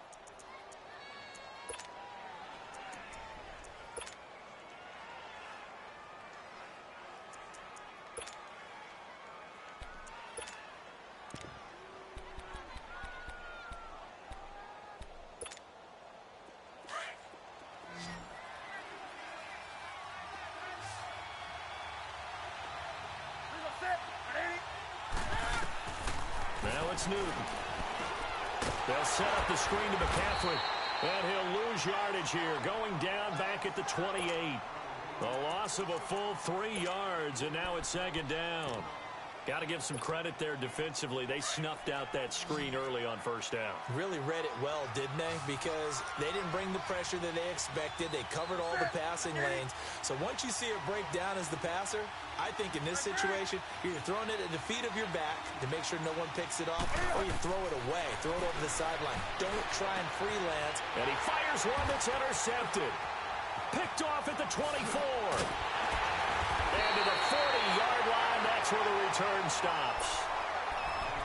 Now it's Newton. They'll set up the screen to McCaffrey. And he'll lose yardage here, going down back at the 28. A loss of a full 3 yards, and now it's 2nd down. Got to give some credit there defensively. They snuffed out that screen early on first down. Really read it well, didn't they? Because they didn't bring the pressure that they expected. They covered all the passing lanes. So once you see it break down as the passer, I think in this situation, you're throwing it at the feet of your back to make sure no one picks it off, or you throw it away. Throw it over the sideline. Don't try and freelance. And he fires one that's intercepted. Picked off at the 24. And to the 40-yard line, that's where the return stops.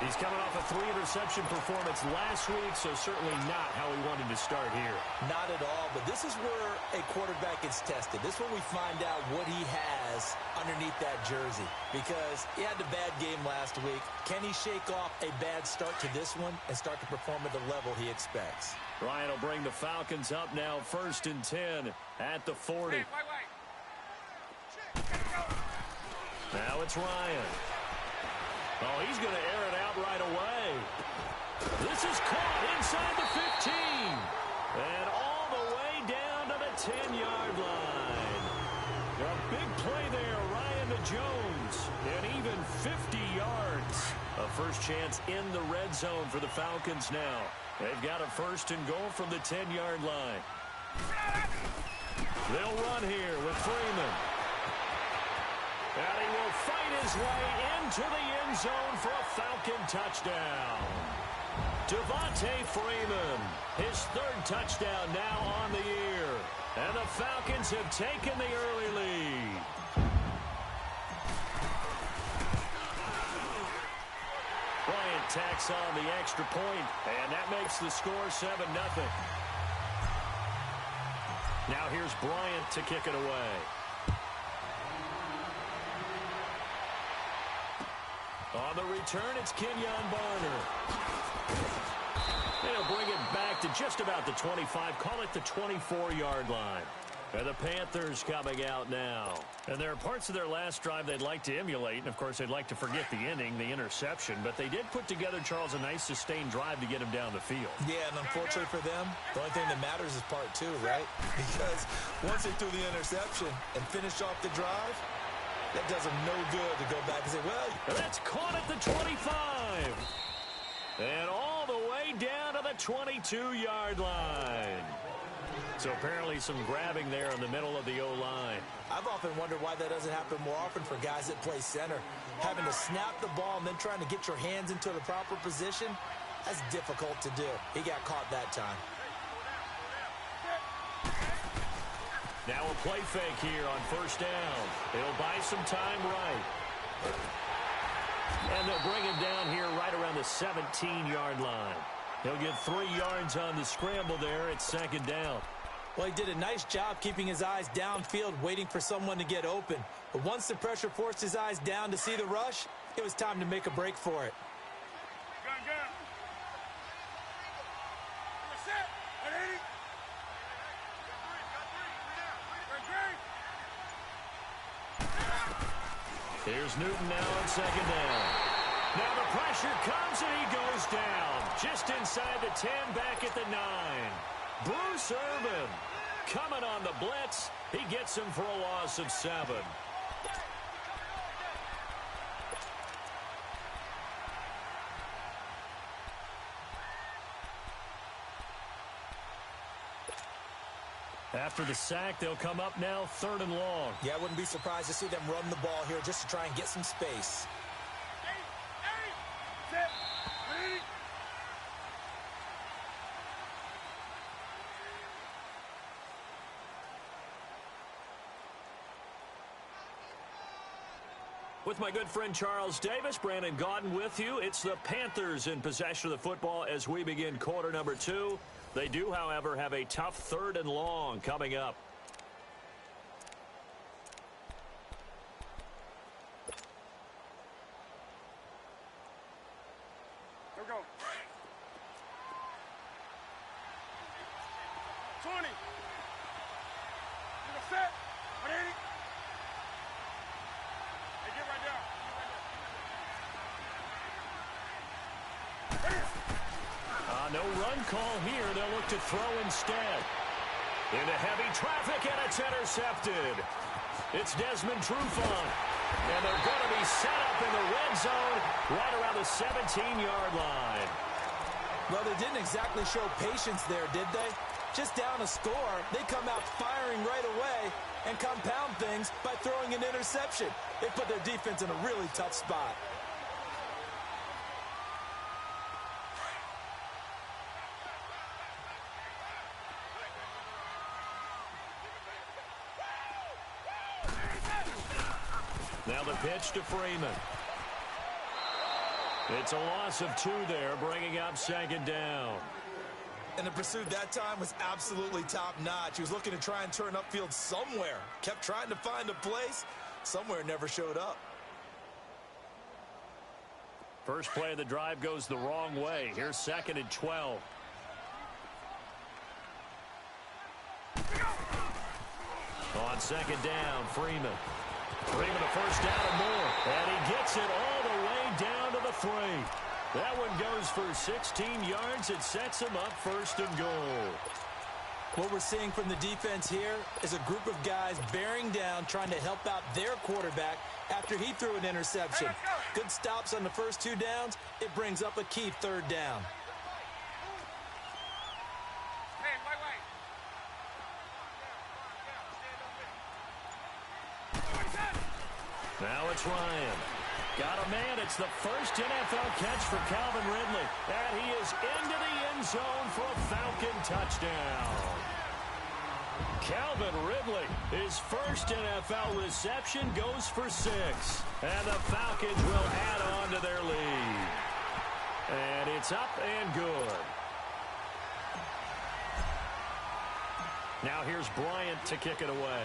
He's coming off a 3-interception performance last week, so certainly not how he wanted to start here. Not at all, but this is where a quarterback gets tested. This is where we find out what he has underneath that jersey, because he had a bad game last week. Can he shake off a bad start to this one and start to perform at the level he expects? Ryan will bring the Falcons up now, 1st and 10 at the 40. Now it's Ryan. Oh, he's going to air it out right away. This is caught inside the 15. And all the way down to the 10-yard line. A big play there, Ryan to Jones. And even 50 yards. A first chance in the red zone for the Falcons now. They've got a 1st and goal from the 10-yard line. They'll run here with Freeman. And he will fight his way into the end zone for a Falcon touchdown. Devontae Freeman, his 3rd touchdown now on the year. And the Falcons have taken the early lead. Bryant tacks on the extra point, and that makes the score 7-0. Now here's Bryant to kick it away. On the return, it's Kenyon Barner. They'll bring it back to just about the 25. Call it the 24-yard line. And the Panthers coming out now. And there are parts of their last drive they'd like to emulate. And, of course, they'd like to forget the inning, the interception. But they did put together, Charles, a nice sustained drive to get him down the field. Yeah, and unfortunately for them, the only thing that matters is part 2, right? Because once they threw the interception and finished off the drive, that does them no good to go back and say, well. And that's caught at the 25. And all the way down to the 22-yard line. So apparently some grabbing there in the middle of the O-line. I've often wondered why that doesn't happen more often for guys that play center. Having to snap the ball and then trying to get your hands into the proper position, that's difficult to do. He got caught that time. Now a play fake here on 1st down. They'll buy some time right. And they'll bring him down here right around the 17-yard line. He'll get 3 yards on the scramble there. It's 2nd down. Well, he did a nice job keeping his eyes downfield, waiting for someone to get open. But once the pressure forced his eyes down to see the rush, it was time to make a break for it. Here's Newton now on 2nd down. Now the pressure comes and he goes down. Just inside the 10, back at the 9. Bruce Irvin coming on the blitz. He gets him for a loss of 7. After the sack, they'll come up now 3rd and long. Yeah, I wouldn't be surprised to see them run the ball here just to try and get some space. With my good friend Charles Davis, Brandon Gaudin with you. It's the Panthers in possession of the football as we begin quarter number 2. They do, however, have a tough 3rd and long coming up. Here we go. 20. You're set. Ready? Hey, get right down. No run call here. They'll look to throw instead. Into heavy traffic, and it's intercepted. It's Desmond Trufant. And they're going to be set up in the red zone right around the 17-yard line. Well, they didn't exactly show patience there, did they? Just down a score, they come out firing right away and compound things by throwing an interception. They put their defense in a really tough spot. Now the pitch to Freeman. It's a loss of 2 there, bringing up second down. And the pursuit that time was absolutely top-notch. He was looking to try and turn upfield somewhere. Kept trying to find a place. Somewhere never showed up. First play of the drive goes the wrong way. Here's 2nd and 12. On second down, Freeman. Freeman a first down and more. And he gets it all the way down to the 3. That one goes for 16 yards. It sets him up 1st and goal. What we're seeing from the defense here is a group of guys bearing down, trying to help out their quarterback after he threw an interception. Good stops on the first 2 downs. It brings up a key 3rd down. Now it's Ryan. Got a man. It's the first NFL catch for Calvin Ridley. And he is into the end zone for a Falcon touchdown. Calvin Ridley, his first NFL reception, goes for 6. And the Falcons will add on to their lead. And it's up and good. Now here's Bryant to kick it away.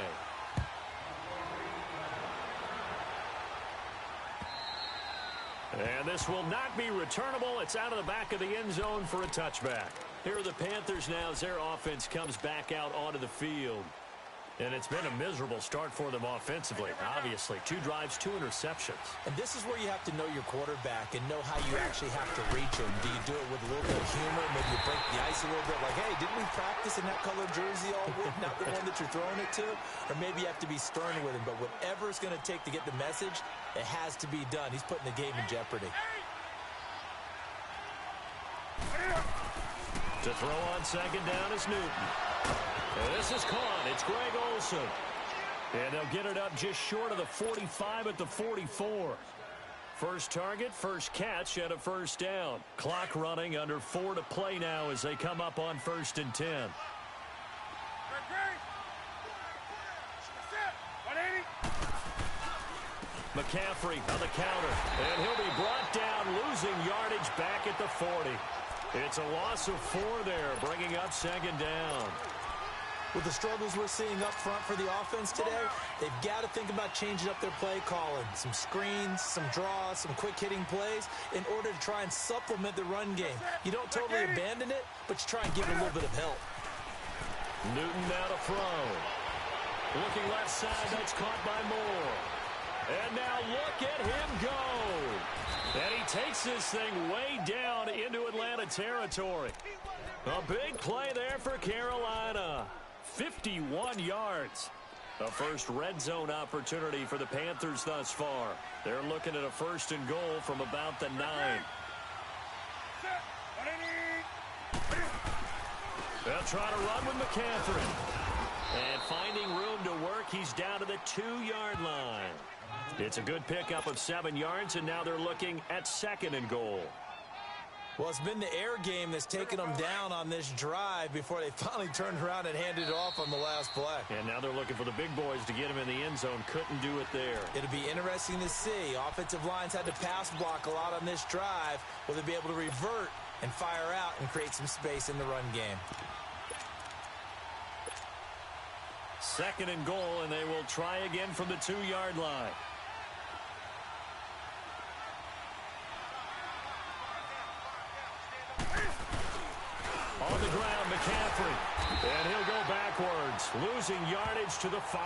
And this will not be returnable. It's out of the back of the end zone for a touchback. Here are the Panthers now as their offense comes back out onto the field. And it's been a miserable start for them offensively, obviously. 2 drives, 2 interceptions. And this is where you have to know your quarterback and know how you actually have to reach him. Do you do it with a little bit of humor? Maybe you break the ice a little bit. Like, hey, didn't we practice in that color jersey all week? Not the one that you're throwing it to? Or maybe you have to be stern with him. But whatever it's going to take to get the message, it has to be done. He's putting the game in jeopardy. To throw on second down is Newton. And this is caught. It's Greg Olsen. And they'll get it up just short of the 45 at the 44. First target, first catch, and a first down. Clock running, under 4 to play now as they come up on 1st and 10. McCaffrey on the counter. And he'll be brought down, losing yardage back at the 40. It's a loss of 4 there, bringing up second down. With the struggles we're seeing up front for the offense today, they've got to think about changing up their play calling. Some screens, some draws, some quick-hitting plays in order to try and supplement the run game. You don't totally abandon it, but you try and give it a little bit of help. Newton now to throw. Looking left side, that's caught by Moore. And now look at him go. And he takes this thing way down into Atlanta territory. A big play there for Carolina. 51 yards. The first red zone opportunity for the Panthers thus far. They're looking at a 1st and goal from about the 9. They'll try to run with McCaffrey. And finding room to work, he's down to the 2-yard line. It's a good pickup of 7 yards, and now they're looking at 2nd and goal. Well, it's been the air game that's taken them down on this drive before they finally turned around and handed it off on the last play. And now they're looking for the big boys to get him in the end zone. Couldn't do it there. It'll be interesting to see. Offensive lines had to pass block a lot on this drive. Will they be able to revert and fire out and create some space in the run game? 2nd and goal, and they will try again from the 2-yard line. On the ground, McCaffrey. And he'll go backwards, losing yardage to the 5.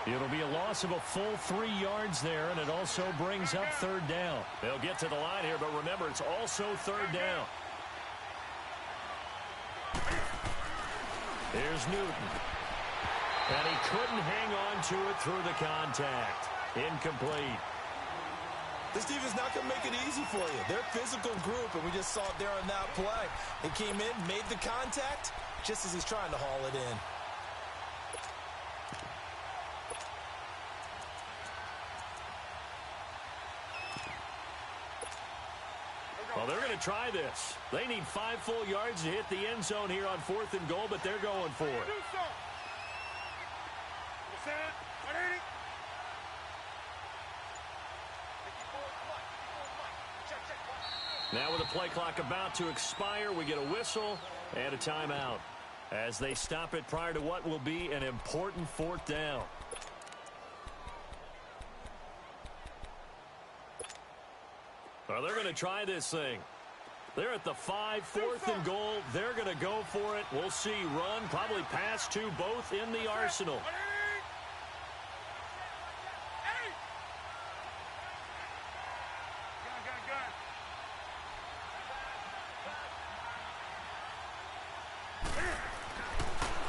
It'll be a loss of a full 3 yards there, and it also brings up 3rd down. They'll get to the line here, but remember, it's also 3rd down. Here's Newton. And he couldn't hang on to it through the contact. Incomplete. This defense is not going to make it easy for you. They're a physical group, and we just saw it there on that play. He came in, made the contact, just as he's trying to haul it in. Well, they're going to try this. They need 5 full yards to hit the end zone here on 4th and goal, but they're going for it. Now with the play clock about to expire, we get a whistle and a timeout as they stop it prior to what will be an important 4th down. Well, they're going to try this thing. They're at the 5, 4th and goal. They're going to go for it. We'll see. Run, probably pass to both in the arsenal.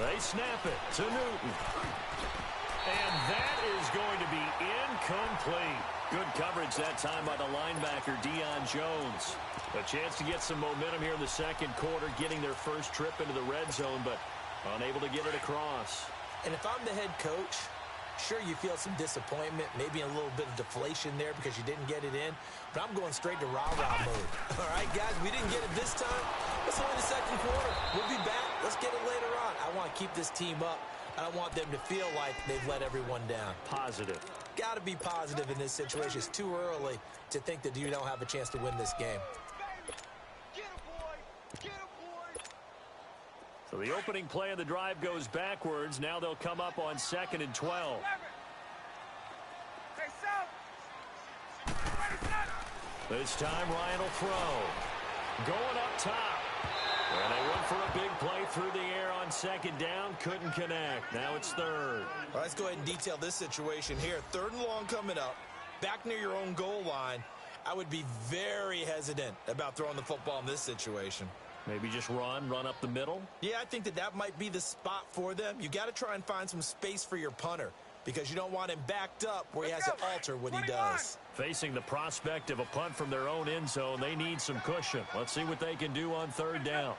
They snap it to Newton. And that is going to be incomplete. Good coverage that time by the linebacker, Deion Jones. A chance to get some momentum here in the second quarter, getting their first trip into the red zone, but unable to get it across. And if I'm the head coach, sure, you feel some disappointment, maybe a little bit of deflation there because you didn't get it in, but I'm going straight to rah-rah mode. All right, guys, we didn't get it this time. It's only the second quarter. We'll be back. Let's get it later on. I want to keep this team up. I don't want them to feel like they've let everyone down. Positive. Got to be positive in this situation. It's too early to think that you don't have a chance to win this game. So the opening play of the drive goes backwards. Now they'll come up on 2nd and 12. This time Ryan will throw. Going up top. And they went for a big play through the air on 2nd down. Couldn't connect. Now it's 3rd. All right, let's go ahead and detail this situation here. 3rd and long coming up. Back near your own goal line. I would be very hesitant about throwing the football in this situation. Maybe just run up the middle? Yeah, I think that might be the spot for them. You got to try and find some space for your punter because you don't want him backed up where he has to alter what he does. Facing the prospect of a punt from their own end zone, they need some cushion. Let's see what they can do on 3rd down.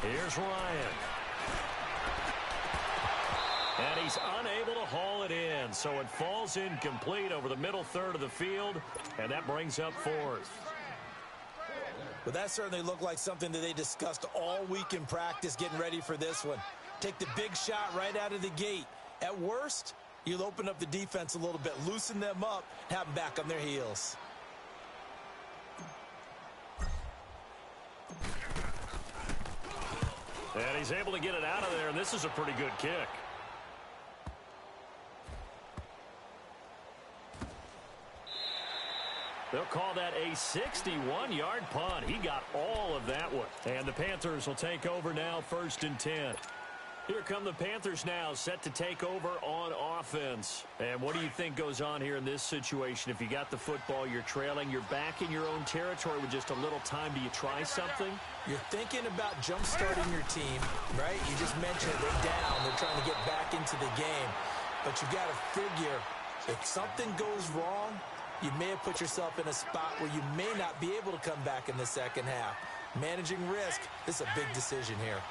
Here's Ryan. And he's unable to haul it in, so it falls incomplete over the middle 3rd of the field, and that brings up 4th. But that certainly looked like something that they discussed all week in practice getting ready for this one. Take the big shot right out of the gate. At worst, you'll open up the defense a little bit, loosen them up, have them back on their heels. And he's able to get it out of there, and this is a pretty good kick. They'll call that a 61-yard punt. He got all of that one. And the Panthers will take over now, 1st and 10. Here come the Panthers now, set to take over on offense. And what do you think goes on here in this situation? If you got the football, you're trailing, you're back in your own territory with just a little time. Do you try something? You're thinking about jump-starting your team, right? You just mentioned they're down. They're trying to get back into the game. But you've got to figure if something goes wrong, you may have put yourself in a spot where you may not be able to come back in the second half. Managing risk, this is a big decision here.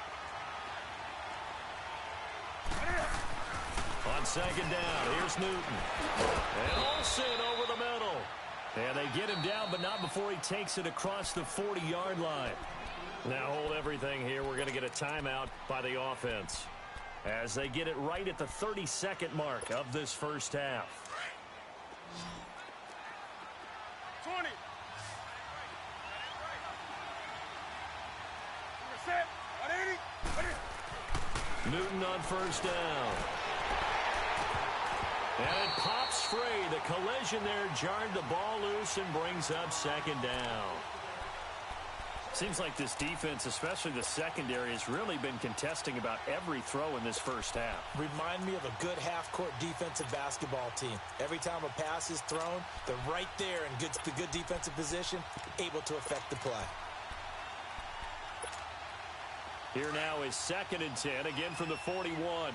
On 2nd down, here's Newton. And Olsen over the middle. And they get him down, but not before he takes it across the 40-yard line. Now hold everything here. We're going to get a timeout by the offense as they get it right at the 32nd mark of this first half. 20. Newton on 1st down. And it pops free. The collision there jarred the ball loose and brings up 2nd down. Seems like this defense, especially the secondary, has really been contesting about every throw in this first half. Remind me of a good half-court defensive basketball team. Every time a pass is thrown, they're right there in the good defensive position, able to affect the play. Here now is 2nd and 10, again from the 41.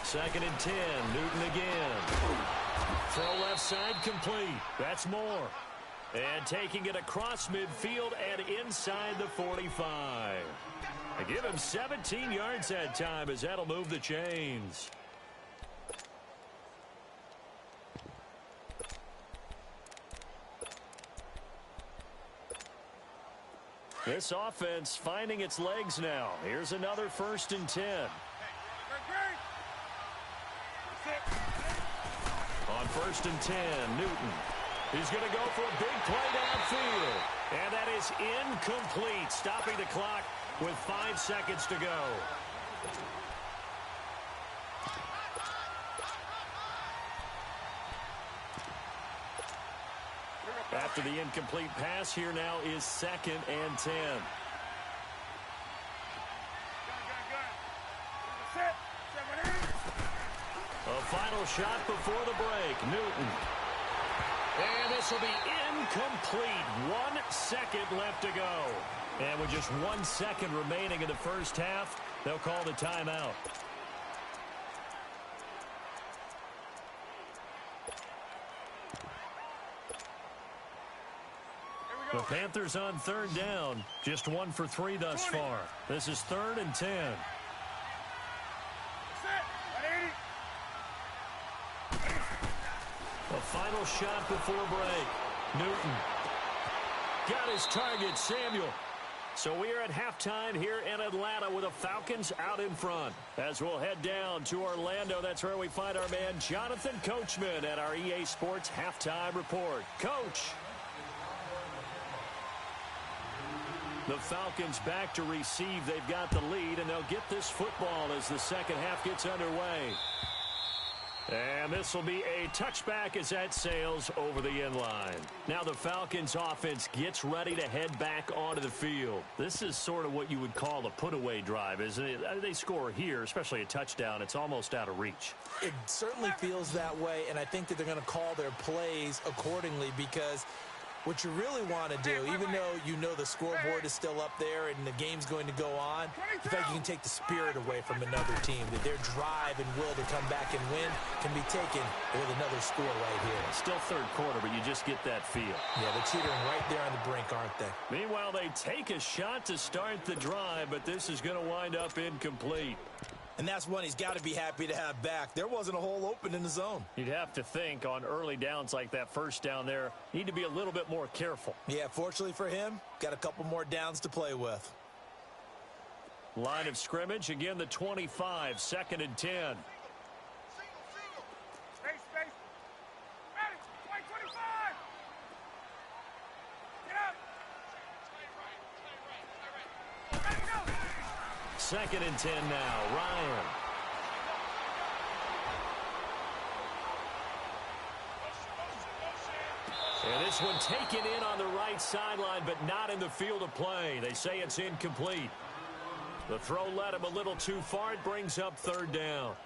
Second and 10, Newton again. Throw left side complete. That's more. And taking it across midfield and inside the 45. They give him 17 yards that time as that'll move the chains. This offense finding its legs now. Here's another 1st and 10. On 1st and 10, Newton. He's going to go for a big play downfield. And that is incomplete, stopping the clock with 5 seconds to go. After the incomplete pass, here now is 2nd and 10. A final shot before the break. Newton. And this will be incomplete. 1 second left to go. And with just 1 second remaining in the first half, they'll call the timeout. The Panthers on 3rd down. Just 1 for 3 thus far. This is 3rd and 10. A final shot before break. Newton got his target, Samuel. So we are at halftime here in Atlanta with the Falcons out in front. As we'll head down to Orlando, that's where we find our man Jonathan Coachman at our EA Sports Halftime Report. Coach. The Falcons back to receive. They've got the lead, and they'll get this football as the second half gets underway. And this will be a touchback as that sails over the end line. Now the Falcons offense gets ready to head back onto the field. This is sort of what you would call a put-away drive, isn't it? They score here, especially a touchdown. It's almost out of reach. It certainly feels that way, and I think that they're going to call their plays accordingly because what you really want to do, even though you know the scoreboard is still up there and the game's going to go on, in fact, you can take the spirit away from another team, that their drive and will to come back and win can be taken with another score right here. Still third quarter, but you just get that feel. Yeah, they're teetering right there on the brink, aren't they? Meanwhile, they take a shot to start the drive, but this is going to wind up incomplete. And that's one he's got to be happy to have back. There wasn't a hole open in the zone. You'd have to think on early downs like that first down there, need to be a little bit more careful. Yeah, fortunately for him, got a couple more downs to play with. Line of scrimmage, again the 25, 2nd and 10. Second and 10 now. Ryan. And this one taken in on the right sideline, but not in the field of play. They say it's incomplete. The throw led him a little too far. It brings up 3rd down.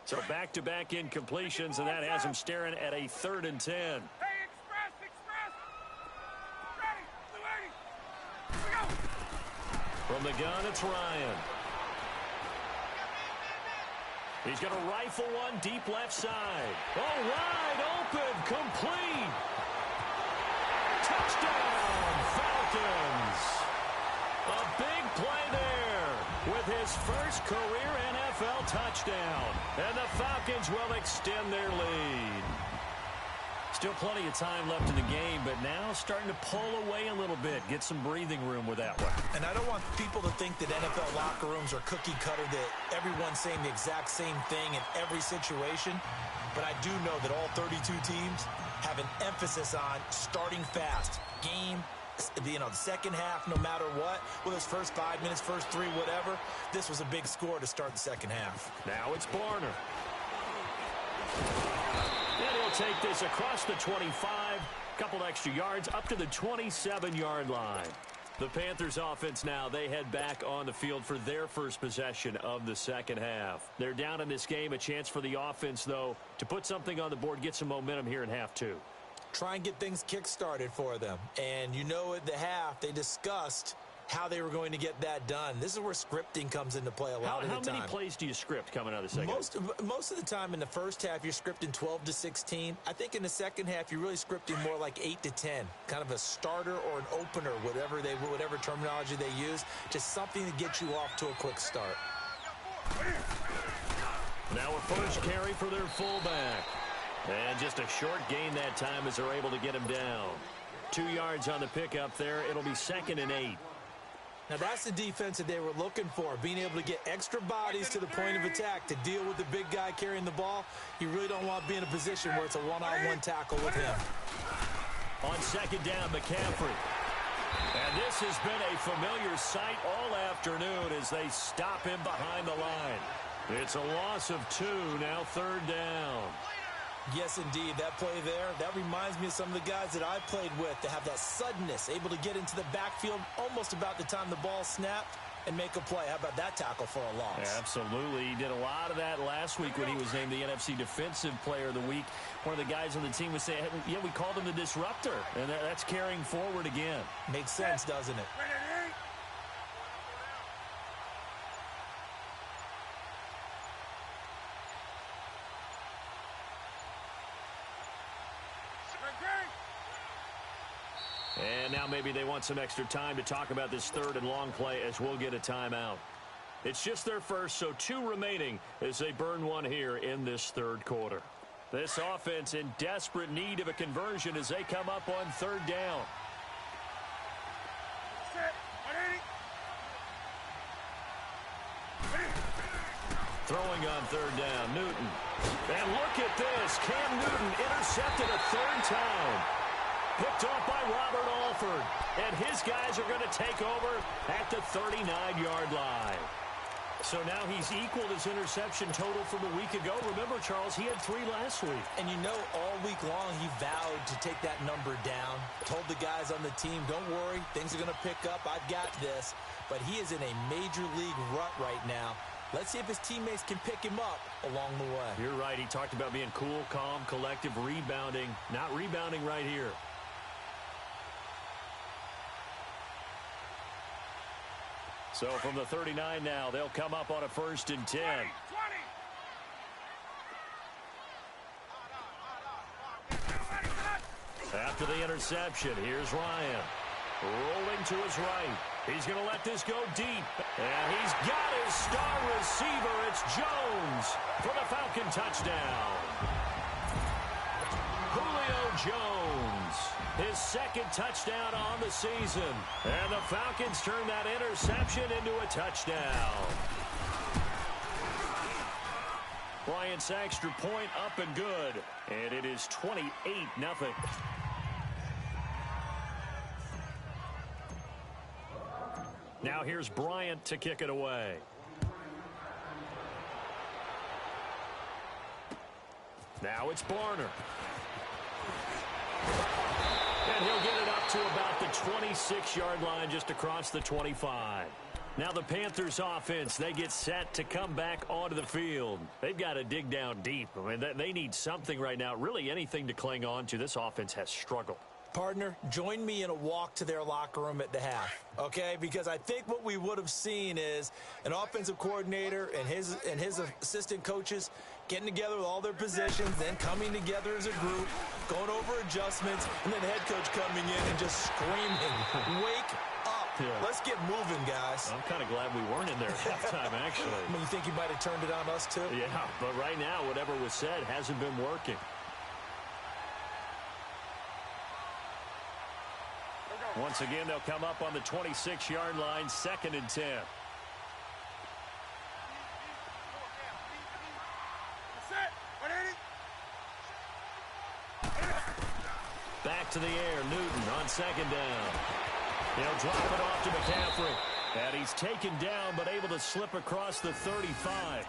So back-to-back incompletions, and that has him staring at a 3rd and 10. Hey, express! Ready! 280! Here we go! From the gun, it's Ryan. He's going to rifle one deep left side. Oh, wide open, complete. Touchdown, Falcons. A big play there with his first career NFL touchdown. And the Falcons will extend their lead. Still plenty of time left in the game, but now starting to pull away a little bit. Get some breathing room with that one. And I don't want people to think that NFL locker rooms are cookie cutter, that everyone's saying the exact same thing in every situation. But I do know that all 32 teams have an emphasis on starting fast. Game, the second half, no matter what, whether it's first 5 minutes, first 3, whatever, this was a big score to start the second half. Now it's Barner. And he'll take this across the 25, couple extra yards up to the 27-yard line. The Panthers offense now, they head back on the field for their first possession of the second half. They're down in this game. A chance for the offense, though, to put something on the board, get some momentum here in half two. Try and get things kick-started for them. And you know at the half, they discussed how they were going to get that done. This is where scripting comes into play a lot of the time. How many plays do you script coming out of the second? Most of the time in the first half, you're scripting 12 to 16. I think in the second half, you're really scripting more like 8 to 10. Kind of a starter or an opener, whatever terminology they use. Just something to get you off to a quick start. Now a first carry for their fullback. And just a short gain that time as they're able to get him down. 2 yards on the pickup there. It'll be 2nd and 8. Now, that's the defense that they were looking for, being able to get extra bodies to the point of attack to deal with the big guy carrying the ball. You really don't want to be in a position where it's a one-on-one tackle with him. On 2nd down, McCaffrey. And this has been a familiar sight all afternoon as they stop him behind the line. It's a loss of 2, now 3rd down. Yes, indeed. That play there, that reminds me of some of the guys that I played with to have that suddenness, able to get into the backfield almost about the time the ball snapped and make a play. How about that tackle for a loss? Yeah, absolutely. He did a lot of that last week when he was named the NFC Defensive Player of the Week. One of the guys on the team was saying, yeah, we called him the disruptor, and that's carrying forward again. Makes sense, doesn't it? And now maybe they want some extra time to talk about this 3rd and long play as we'll get a timeout. It's just their first, so 2 remaining as they burn one here in this 3rd quarter. This offense in desperate need of a conversion as they come up on 3rd down. Throwing on 3rd down, Newton. And look at this. Cam Newton intercepted a 3rd time. Picked off by Robert Alford. And his guys are going to take over at the 39-yard line. So now he's equaled his interception total from a week ago. Remember, Charles, he had 3 last week. And you know, all week long he vowed to take that number down. Told the guys on the team, don't worry, things are going to pick up. I've got this. But he is in a major league rut right now. Let's see if his teammates can pick him up along the way. You're right. He talked about being cool, calm, collective, rebounding. Not rebounding right here. So from the 39 now, they'll come up on a 1st and 10. 20. After the interception, here's Ryan. Rolling to his right. He's going to let this go deep. And he's got his star receiver. It's Jones for the Falcon touchdown. Julio Jones, his 2nd touchdown on the season. And the Falcons turn that interception into a touchdown. Bryant's extra point up and good. And it is 28-0. Now here's Bryant to kick it away. Now it's Barner. And he'll get it up to about the 26-yard line, just across the 25. Now the Panthers offense, they get set to come back onto the field. They've got to dig down deep. I mean, they need something right now, really anything to cling on to. This offense has struggled. Partner, join me in a walk to their locker room at the half, okay? Because I think what we would have seen is an offensive coordinator and his assistant coaches getting together with all their positions, then coming together as a group, going over adjustments, and then the head coach coming in and just screaming, wake up. Yeah. Let's get moving, guys. I'm kind of glad we weren't in there at halftime, actually. I mean, you think you might have turned it on us, too? Yeah, but right now, whatever was said hasn't been working. Once again, they'll come up on the 26-yard line, 2nd and 10. Back to the air, Newton on 2nd down. He'll drop it off to McCaffrey. And he's taken down, but able to slip across the 35.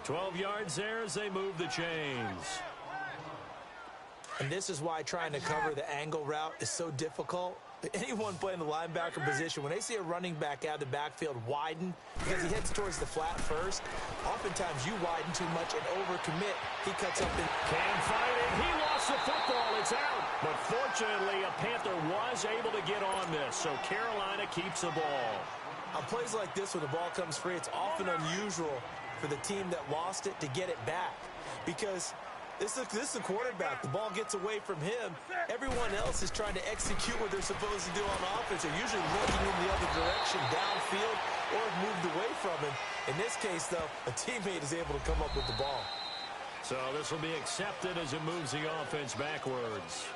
12 yards there as they move the chains. And this is why trying to cover the angle route is so difficult. Anyone playing the linebacker position, when they see a running back out of the backfield widen because he heads towards the flat first, oftentimes you widen too much and overcommit. He cuts up and Cam fighting. He lost the football. It's out. But fortunately, a Panther was able to get on this, so Carolina keeps the ball. On plays like this, when the ball comes free, it's often unusual for the team that lost it to get it back because this is the quarterback. The ball gets away from him. Everyone else is trying to execute what they're supposed to do on offense. They're usually looking in the other direction, downfield, or have moved away from him. In this case, though, a teammate is able to come up with the ball. So this will be accepted as it moves the offense backwards.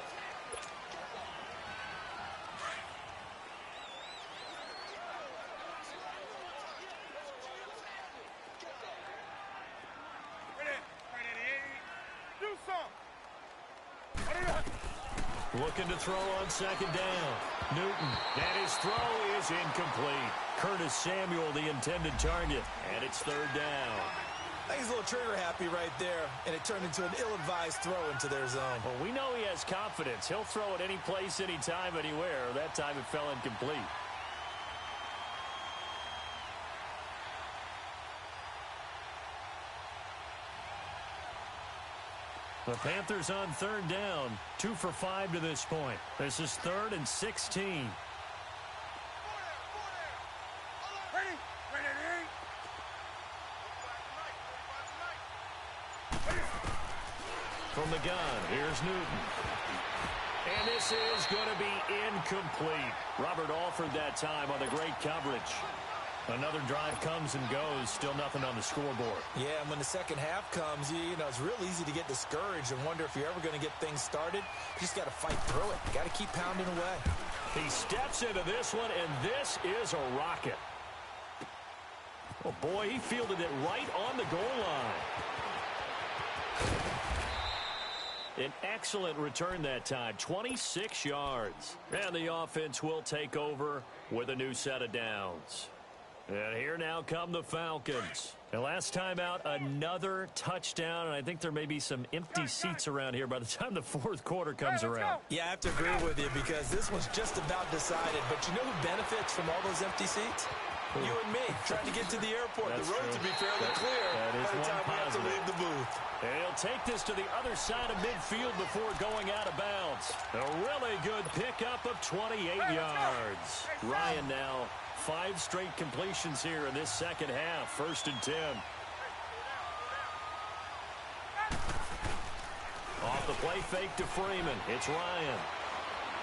Looking to throw on second down. Newton, and his throw is incomplete. Curtis Samuel, the intended target, and it's third down. I think he's a little trigger happy right there, and it turned into an ill-advised throw into their zone. Well, we know he has confidence. He'll throw it any place, anytime, anywhere. That time it fell incomplete. The Panthers on third down, 2 for 5 to this point. This is 3rd and 16. From the gun, here's Newton. And this is going to be incomplete. Robert Alford that time on the great coverage. Another drive comes and goes, still nothing on the scoreboard. Yeah, and when the second half comes, you know, it's real easy to get discouraged and wonder if you're ever going to get things started. You just got to fight through it. Got to keep pounding away. He steps into this one, and this is a rocket. Oh, boy, he fielded it right on the goal line. An excellent return that time, 26 yards. And the offense will take over with a new set of downs. And here now come the Falcons. And last time out, another touchdown, and I think there may be some empty seats around here by the time the fourth quarter comes around. Yeah, I have to agree with you because this one's just about decided. But you know who benefits from all those empty seats? You and me, trying to get to the airport. That's the road true. to be fairly clear that is by the time we have to positive. leave the booth. And he'll take this to the other side of midfield before going out of bounds. A really good pickup of 28 yards. Ryan now 5 straight completions here in this second half. 1st and 10. Off the play fake to Freeman. It's Ryan.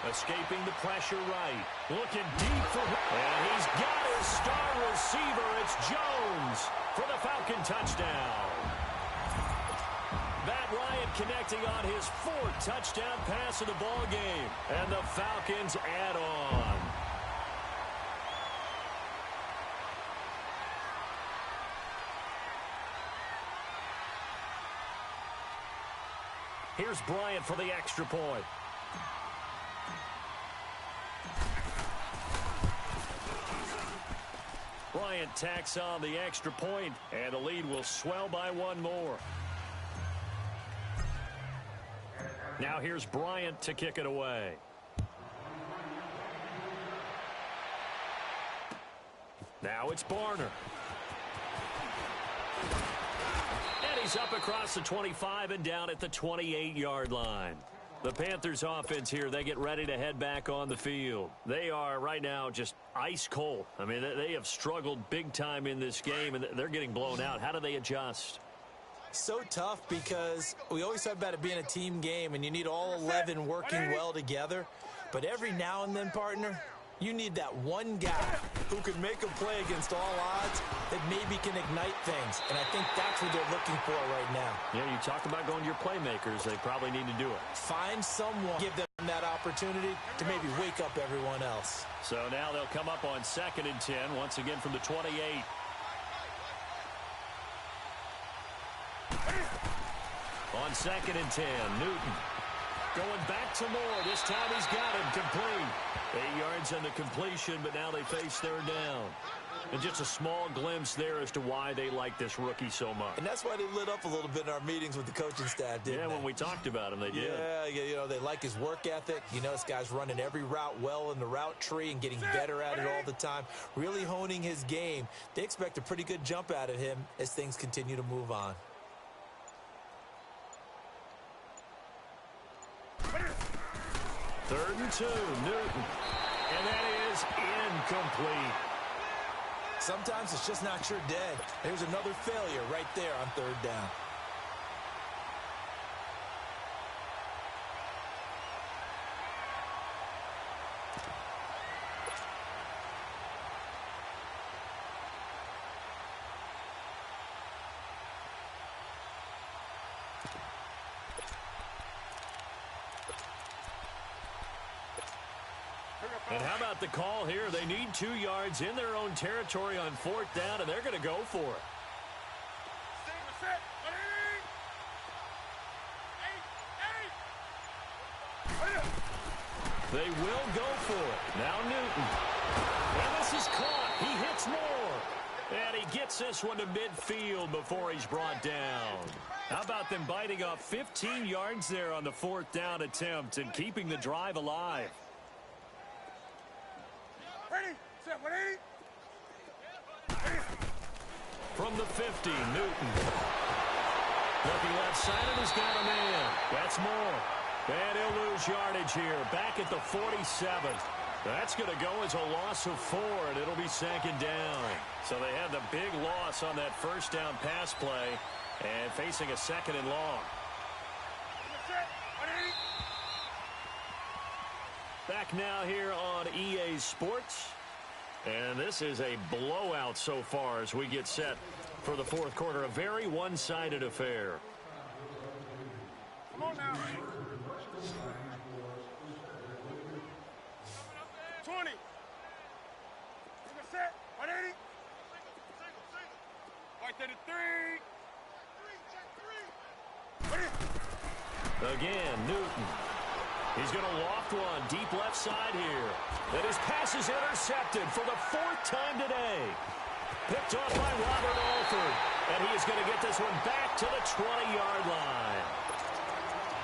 Escaping the pressure right. Looking deep for him. And he's got his star receiver. It's Jones for the Falcon touchdown. Matt Ryan connecting on his 4th touchdown pass of the ball game. And the Falcons add on. Here's Bryant for the extra point. Bryant tacks on the extra point, and the lead will swell by 1 more. Now here's Bryant to kick it away. Now it's Barner. And he's up across the 25 and down at the 28-yard line. The Panthers offense here, they get ready to head back on the field. They are right now just ice cold. I mean, they have struggled big time in this game, and they're getting blown out. How do they adjust? So tough because we always talk about it being a team game, and you need all 11 working well together. But every now and then, partner, you need that one guy who can make a play against all odds that maybe can ignite things. And I think that's what they're looking for right now. Yeah, you talk about going to your playmakers. They probably need to do it. Find someone, give them that opportunity to maybe wake up everyone else. So now they'll come up on 2nd and 10, once again from the 28. On 2nd and 10, Newton going back to Moore. This time he's got him complete. 8 yards on the completion, but now they face 3rd down. And just a small glimpse there as to why they like this rookie so much. And that's why they lit up a little bit in our meetings with the coaching staff, didn't they? When we talked about him, they did. Yeah, you know, they like his work ethic. You know, this guy's running every route well in the route tree and getting better at it all the time, really honing his game. They expect a pretty good jump out of him as things continue to move on. Third and 2, Newton. And that is incomplete. Sometimes it's just not your day. There's another failure right there on third down. And how about the call here? They need 2 yards in their own territory on fourth down, and they're going to go for it. They will go for it. Now Newton. And this is caught. He hits more. And he gets this one to midfield before he's brought down. How about them biting off 15 yards there on the fourth down attempt and keeping the drive alive? From the 50, Newton. Looking left side, and he's got a man. That's more. And he'll lose yardage here. Back at the 47. That's going to go as a loss of 4, and it'll be second down. So they had the big loss on that first down pass play and facing a second and long. Back now here on EA Sports. And this is a blowout so far as we get set for the fourth quarter. A very one-sided affair. Come on now. 20. Set. 180. Right there to 3. Again, Newton. He's going to loft one deep left side here. And his pass is intercepted for the 4th time today. Picked off by Robert Alford. And he is going to get this one back to the 20-yard line.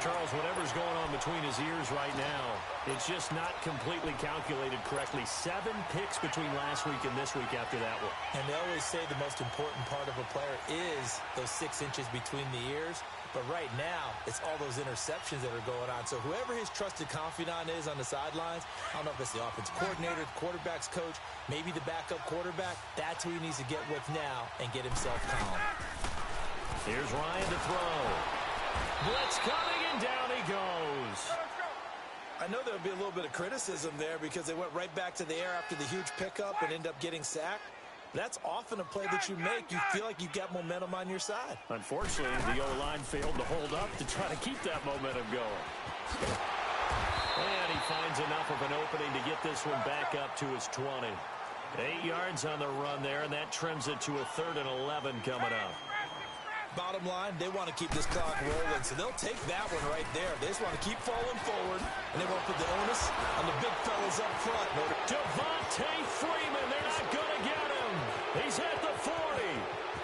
Charles, whatever's going on between his ears right now, it's just not completely calculated correctly. 7 picks between last week and this week after that one. And they always say the most important part of a player is those 6 inches between the ears. But right now, it's all those interceptions that are going on. So whoever his trusted confidant is on the sidelines, I don't know if it's the offensive coordinator, the quarterback's coach, maybe the backup quarterback, that's who he needs to get with now and get himself calm. Here's Ryan to throw. Blitz coming, and down he goes. I know there'll be a little bit of criticism there because they went right back to the air after the huge pickup and end up getting sacked. That's often a play that you make. You feel like you've got momentum on your side. Unfortunately, the O-line failed to hold up to try to keep that momentum going. And he finds enough of an opening to get this one back up to his 20. 8 yards on the run there, and that trims it to a 3rd and 11 coming up. Bottom line, they want to keep this clock rolling, so they'll take that one right there. They just want to keep falling forward, and they won't put the onus on the big fellas up front. Devontae Freeman, they're not going to get him. He's at the 40,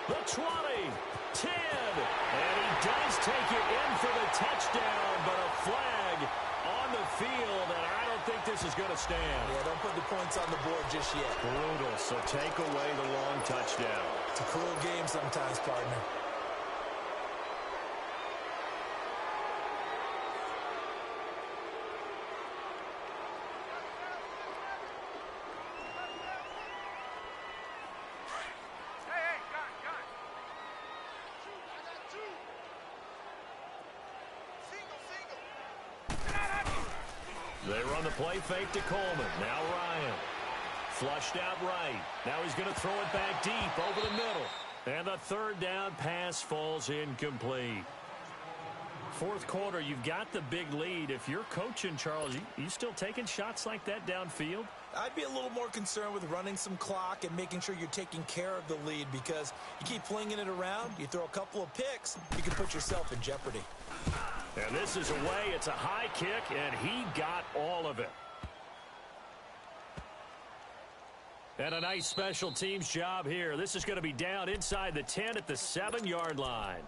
the 20, 10, and he does take it in for the touchdown, but a flag on the field, and I don't think this is going to stand. Yeah, don't put the points on the board just yet. Brutal, so take away the long touchdown. It's a cruel game sometimes, partner. They run the play fake to Coleman. Now Ryan. Flushed out right. Now he's going to throw it back deep over the middle. And the 3rd down pass falls incomplete. Fourth quarter, you've got the big lead. If you're coaching, Charles, you still taking shots like that downfield? I'd be a little more concerned with running some clock and making sure you're taking care of the lead, because you keep flinging it around, you throw a couple of picks, you can put yourself in jeopardy. And this is away. It's a high kick, and he got all of it. And a nice special teams job here. This is going to be down inside the 10 at the 7-yard line.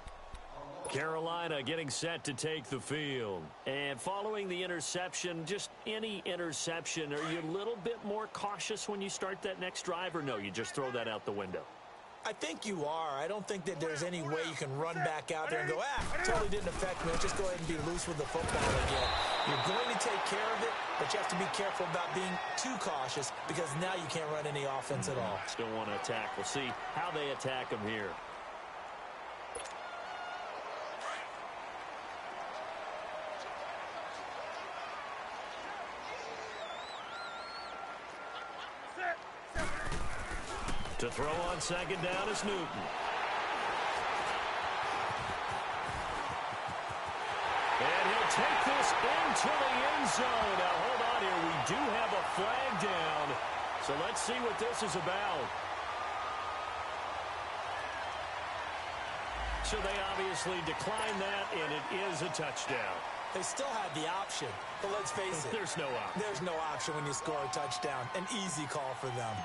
Carolina getting set to take the field. And following the interception, just any interception, are you a little bit more cautious when you start that next drive, or no, you just throw that out the window? I think you are. I don't think that there's any way you can run back out there and go, totally didn't affect me. Let's just go ahead and be loose with the football again. You're going to take care of it, but you have to be careful about being too cautious because now you can't run any offense at all. Still want to attack. We'll see how they attack them here. To throw on second down is Newton. And he'll take this into the end zone. Now, hold on here. We do have a flag down. So let's see what this is about. So they obviously declined that, and it is a touchdown. They still had the option, but let's face it. There's no option. There's no option when you score a touchdown. An easy call for them.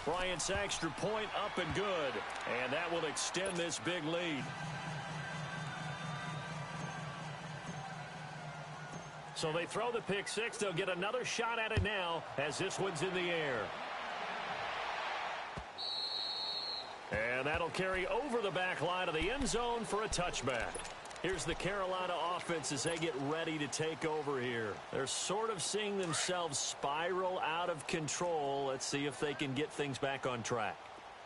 Bryant's extra point up and good. And that will extend this big lead. So they throw the pick six. They'll get another shot at it now as this one's in the air. And that'll carry over the back line of the end zone for a touchback. Here's the Carolina offense as they get ready to take over here. They're sort of seeing themselves spiral out of control. Let's see if they can get things back on track.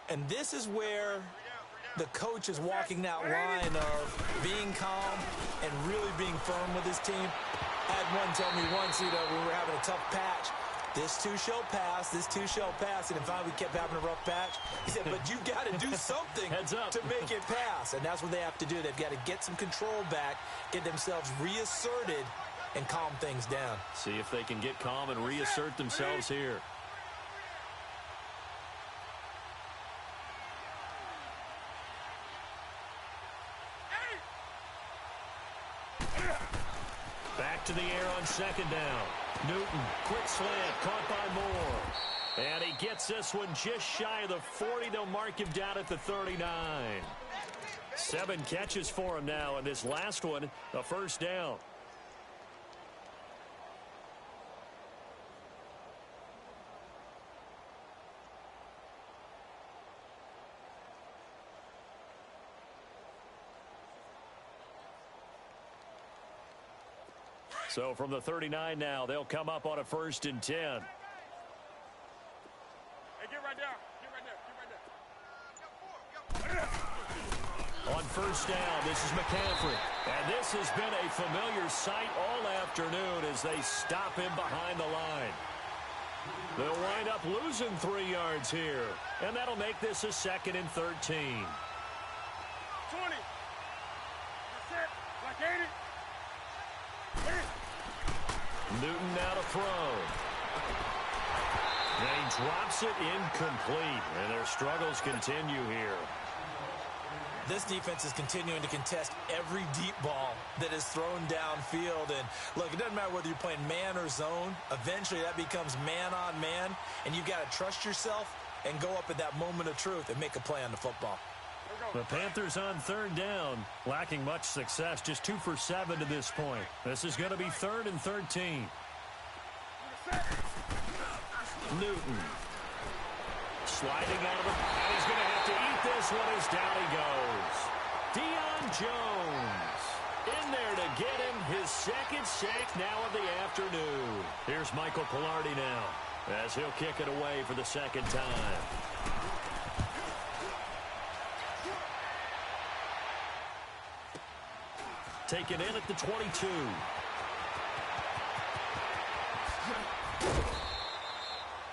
And this is where the coach is walking that line of being calm and really being firm with his team. I had one tell me once, when we were having a tough patch, this too shall pass, this too shall pass. And finally we kept having a rough patch. He said, but you got to do something to make it pass. And that's what they have to do. They've got to get some control back, get themselves reasserted, and calm things down. See if they can get calm and reassert themselves here. Back to the air on second down. Newton, quick slant, caught by Moore. And he gets this one just shy of the 40. They'll mark him down at the 39. 7 catches for him now, and this last one, a first down. So from the 39 now, they'll come up on a 1st and 10. Hey, get right there. Get right there. On first down, this is McCaffrey. And this has been a familiar sight all afternoon as they stop him behind the line. They'll wind up losing 3 yards here. And that'll make this a 2nd and 13. 20. That's it. Like 80. Newton now to throw. And he drops it incomplete. And their struggles continue here. This defense is continuing to contest every deep ball that is thrown downfield. And look, it doesn't matter whether you're playing man or zone. Eventually that becomes man on man. And you've got to trust yourself and go up at that moment of truth and make a play on the football. The Panthers on 3rd down, lacking much success, just 2 for 7 to this point. This is going to be 3rd and 13. Newton sliding out of it, and he's going to have to eat this one as down he goes. Deion Jones in there to get him his 2nd sack now of the afternoon. Here's Michael Pilardi now as he'll kick it away for the 2nd time. Taken in at the 22.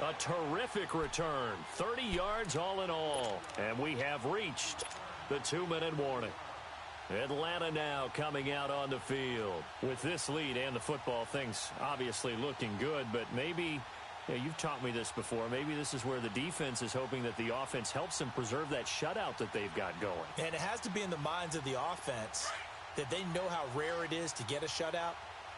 A terrific return. 30 yards all in all. And we have reached the 2-minute warning. Atlanta now coming out on the field. With this lead and the football, things obviously looking good, but maybe, you've taught me this before, maybe this is where the defense is hoping that the offense helps them preserve that shutout that they've got going. And it has to be in the minds of the offense that they know how rare it is to get a shutout.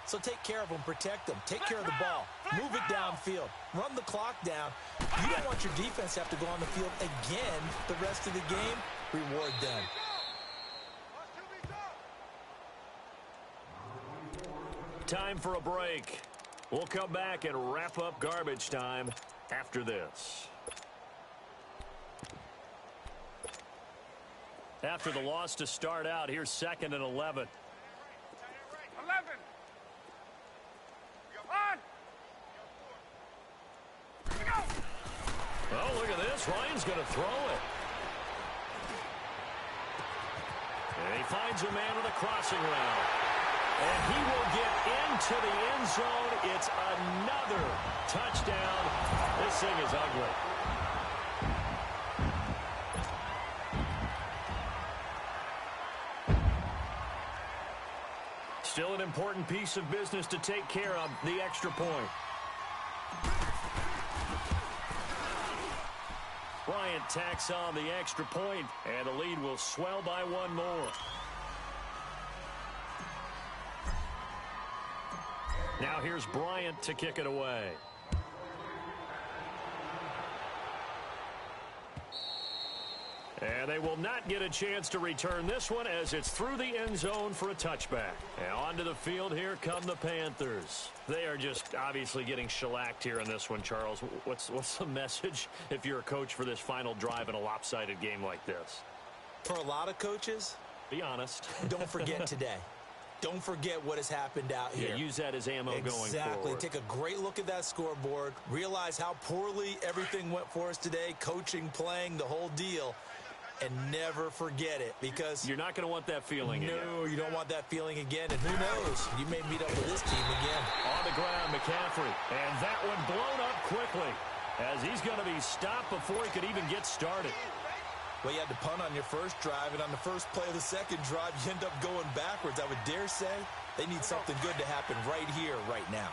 So take care of them, protect them, take care of the ball, move it downfield, run the clock down. You don't want your defense to have to go on the field again the rest of the game. Reward them. Time for a break. We'll come back and wrap up garbage time after this. After the loss to start out, here's 2nd and 11. 11. On. Oh, look at this. Ryan's going to throw it. And he finds a man with a crossing route. And he will get into the end zone. It's another touchdown. This thing is ugly. Still an important piece of business to take care of, the extra point. Bryant tacks on the extra point, and the lead will swell by one more. Now here's Bryant to kick it away. And they will not get a chance to return this one as it's through the end zone for a touchback. And onto the field, here come the Panthers. They are just obviously getting shellacked here in this one, Charles. What's the message if you're a coach for this final drive in a lopsided game like this? For a lot of coaches, be honest. Don't forget today. Don't forget what has happened out here. Yeah, use that as ammo going forward. Exactly. Take a great look at that scoreboard. Realize how poorly everything went for us today. Coaching, playing, the whole deal. And never forget it, because you're not going to want that feeling again. No, you don't want that feeling again. And who knows? You may meet up with this team again. On the ground, McCaffrey. And that one blown up quickly as he's going to be stopped before he could even get started. Well, you had to punt on your first drive, and on the first play of the second drive, you end up going backwards. I would dare say they need something good to happen right here, right now.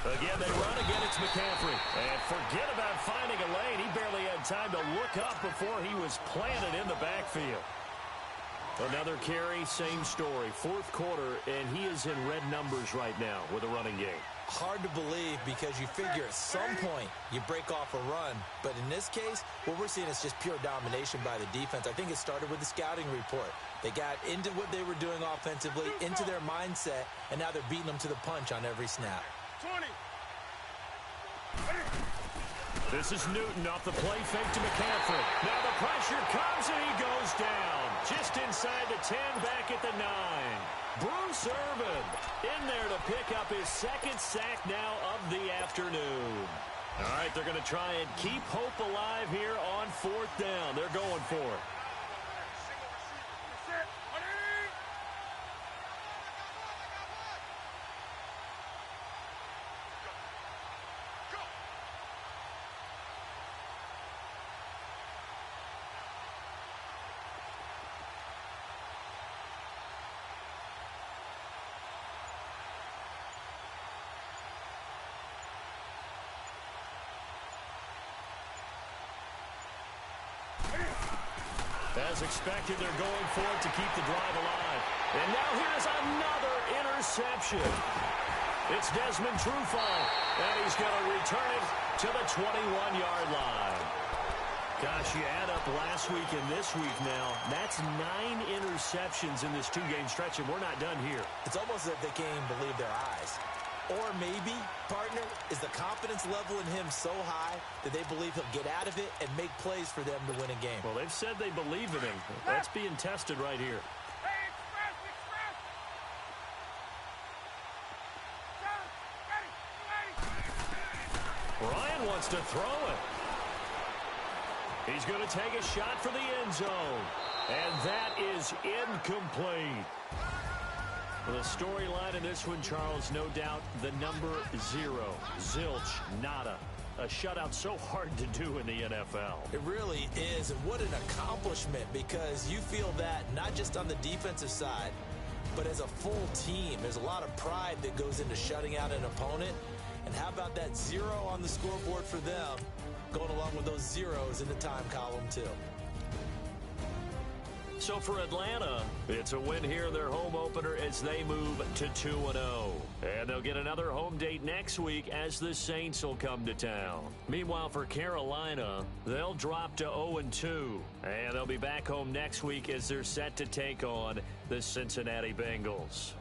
Again, they run again. It's McCaffrey. And forget about finding a lane. He barely had time to look up before he was planted in the backfield. Another carry, same story. Fourth quarter, and he is in red numbers right now with a running game. Hard to believe, because you figure at some point you break off a run. But in this case, what we're seeing is just pure domination by the defense. I think it started with the scouting report. They got into what they were doing offensively, into their mindset, and now they're beating them to the punch on every snap. 20. This is Newton off the play fake to McCaffrey. Now the pressure comes and he goes down. Just inside the 10, back at the 9. Bruce Irvin in there to pick up his second sack now of the afternoon. All right, they're going to try and keep hope alive here on 4th down. They're going for it. As expected, they're going for it to keep the drive alive. And now here's another interception. It's Desmond Trufant, and he's going to return it to the 21-yard line. Gosh, you add up last week and this week now, that's 9 interceptions in this two-game stretch, and we're not done here. It's almost as if they can't even believe their eyes. Or maybe, partner, is the confidence level in him so high that they believe he'll get out of it and make plays for them to win a game. Well, they've said they believe in him. That's being tested right here. Hey, express. Ready. Ryan wants to throw it. He's going to take a shot for the end zone. And that is incomplete. Well, the storyline in this one, Charles, no doubt the number 0. Zilch, nada. A shutout so hard to do in the NFL. It really is, and what an accomplishment, because you feel that not just on the defensive side, but as a full team. There's a lot of pride that goes into shutting out an opponent, And how about that 0 on the scoreboard for them, going along with those zeros in the time column, too. So for Atlanta, it's a win here in their home opener as they move to 2-0. And they'll get another home date next week as the Saints will come to town. Meanwhile, for Carolina, they'll drop to 0-2. And they'll be back home next week as they're set to take on the Cincinnati Bengals.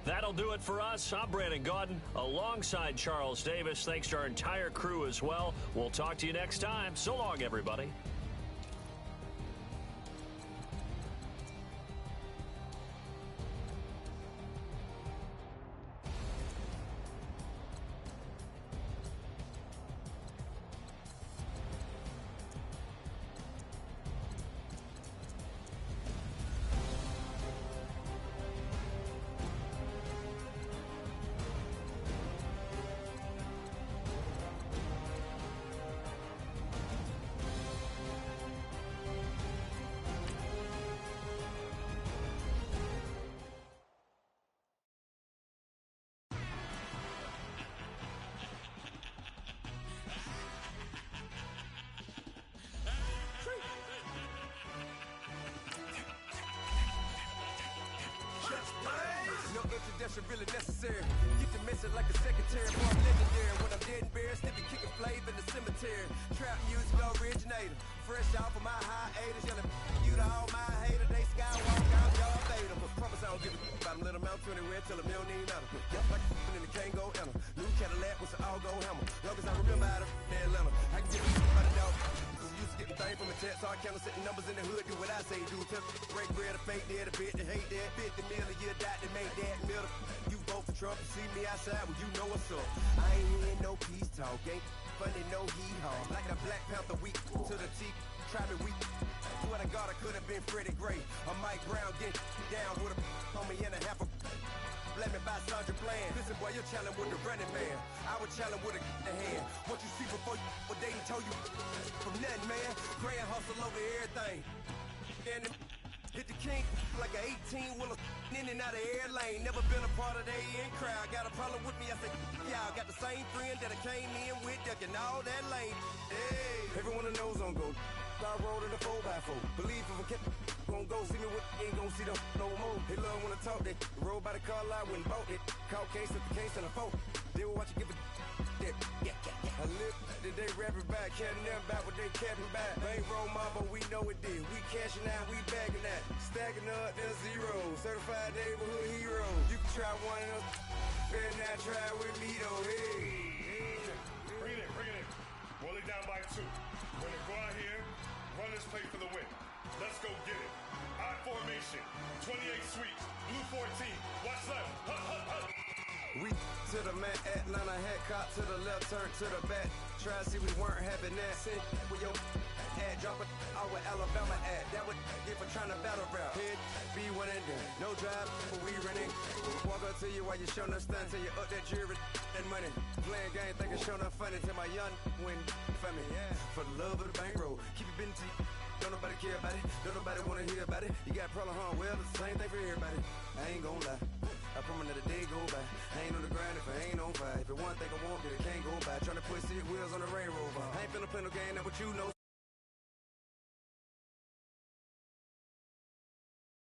That'll do it for us. I'm Brandon Gaudin alongside Charles Davis. Thanks to our entire crew as well. We'll talk to you next time. So long, everybody. Introduction really necessary. Get the message like a secretary. Boy, I'm legendary. When I'm dead and buried, still be kicking flavor in the cemetery. Trap music originator. Fresh off of my hiatus. Yelling you to all my haters. They skywalk out, y'all Vader. But promise I don't give a about them. Let them out to anywhere till a million need matter. Yep, like and the can't go enter. New Cadillac with an all-go hammer. Long as I remember how to Atlanta. I can get a by the dog. Getting things from a text, hard counter, setting numbers in the hood, do what I say, do. Break bread, a fake dead, a bit to hate that. 50 million, you die to make that middle. You vote for Trump, you see me outside, well, you know what's up. I ain't hearing no peace talk, ain't funny, no hee-haw. Like the Black Panther week to the teeth, try me weak. Swear to God, I could have been Freddie Gray. Or Mike Brown, get down with a on me and a half a. Let me buy Sergeant Plan. Listen, boy, you're challenging with the running man. I was challenging with a hand. What you see before you, what they told you from nothing, man. Grand hustle over everything. And hit the king like an 18-wheeler in and out of air lane. Never been a part of the in crowd. Got a problem with me, I said, y'all got the same friend that I came in with, ducking all that lane. Hey, everyone knows on go. I rolled in a 4x4. Believe if I kept gon' go see me what ain't gon' see them no more. They love when I talk that. Roll by the car lot when bought it. Call case at the case and a phone. They will watch you give a that. I live that they rapping back, caring them about what they capping back. Ain't roll my, but we know it did. We cashing out, we bagging that. Stacking up, there's zero. Certified neighborhood hero. You can try one of those. Better not try with me though. Hey. Bring it in. Roll it down by 2. We're gonna go out here, run this play for the win. Let's go get it. I formation, 28 sweeps, blue 14. Watch left. Hut, hut, hut. We to the man, Atlanta hat cop to the left, turn to the back. Try to see we weren't having that. Send with your ad, drop it out with Alabama at. That would get for trying to battle rap. Head, be one and done. No drive, but we running. Walk up to you while you showing us stunt till you up that jury and money. Playing game, thinking showing up funny till my young win for me. Yeah. For the love of the bankroll, keep it busy. Don't nobody care about it. Don't nobody wanna hear about it. You got a problem, huh? Well, it's the same thing for everybody. I ain't gon' lie. I promise that a day go by. I ain't on the grind if I ain't on fire. If it one thing I want, then it can't go by. Tryna put 6 wheels on the Range Rover. I ain't finna play no game, that what you know.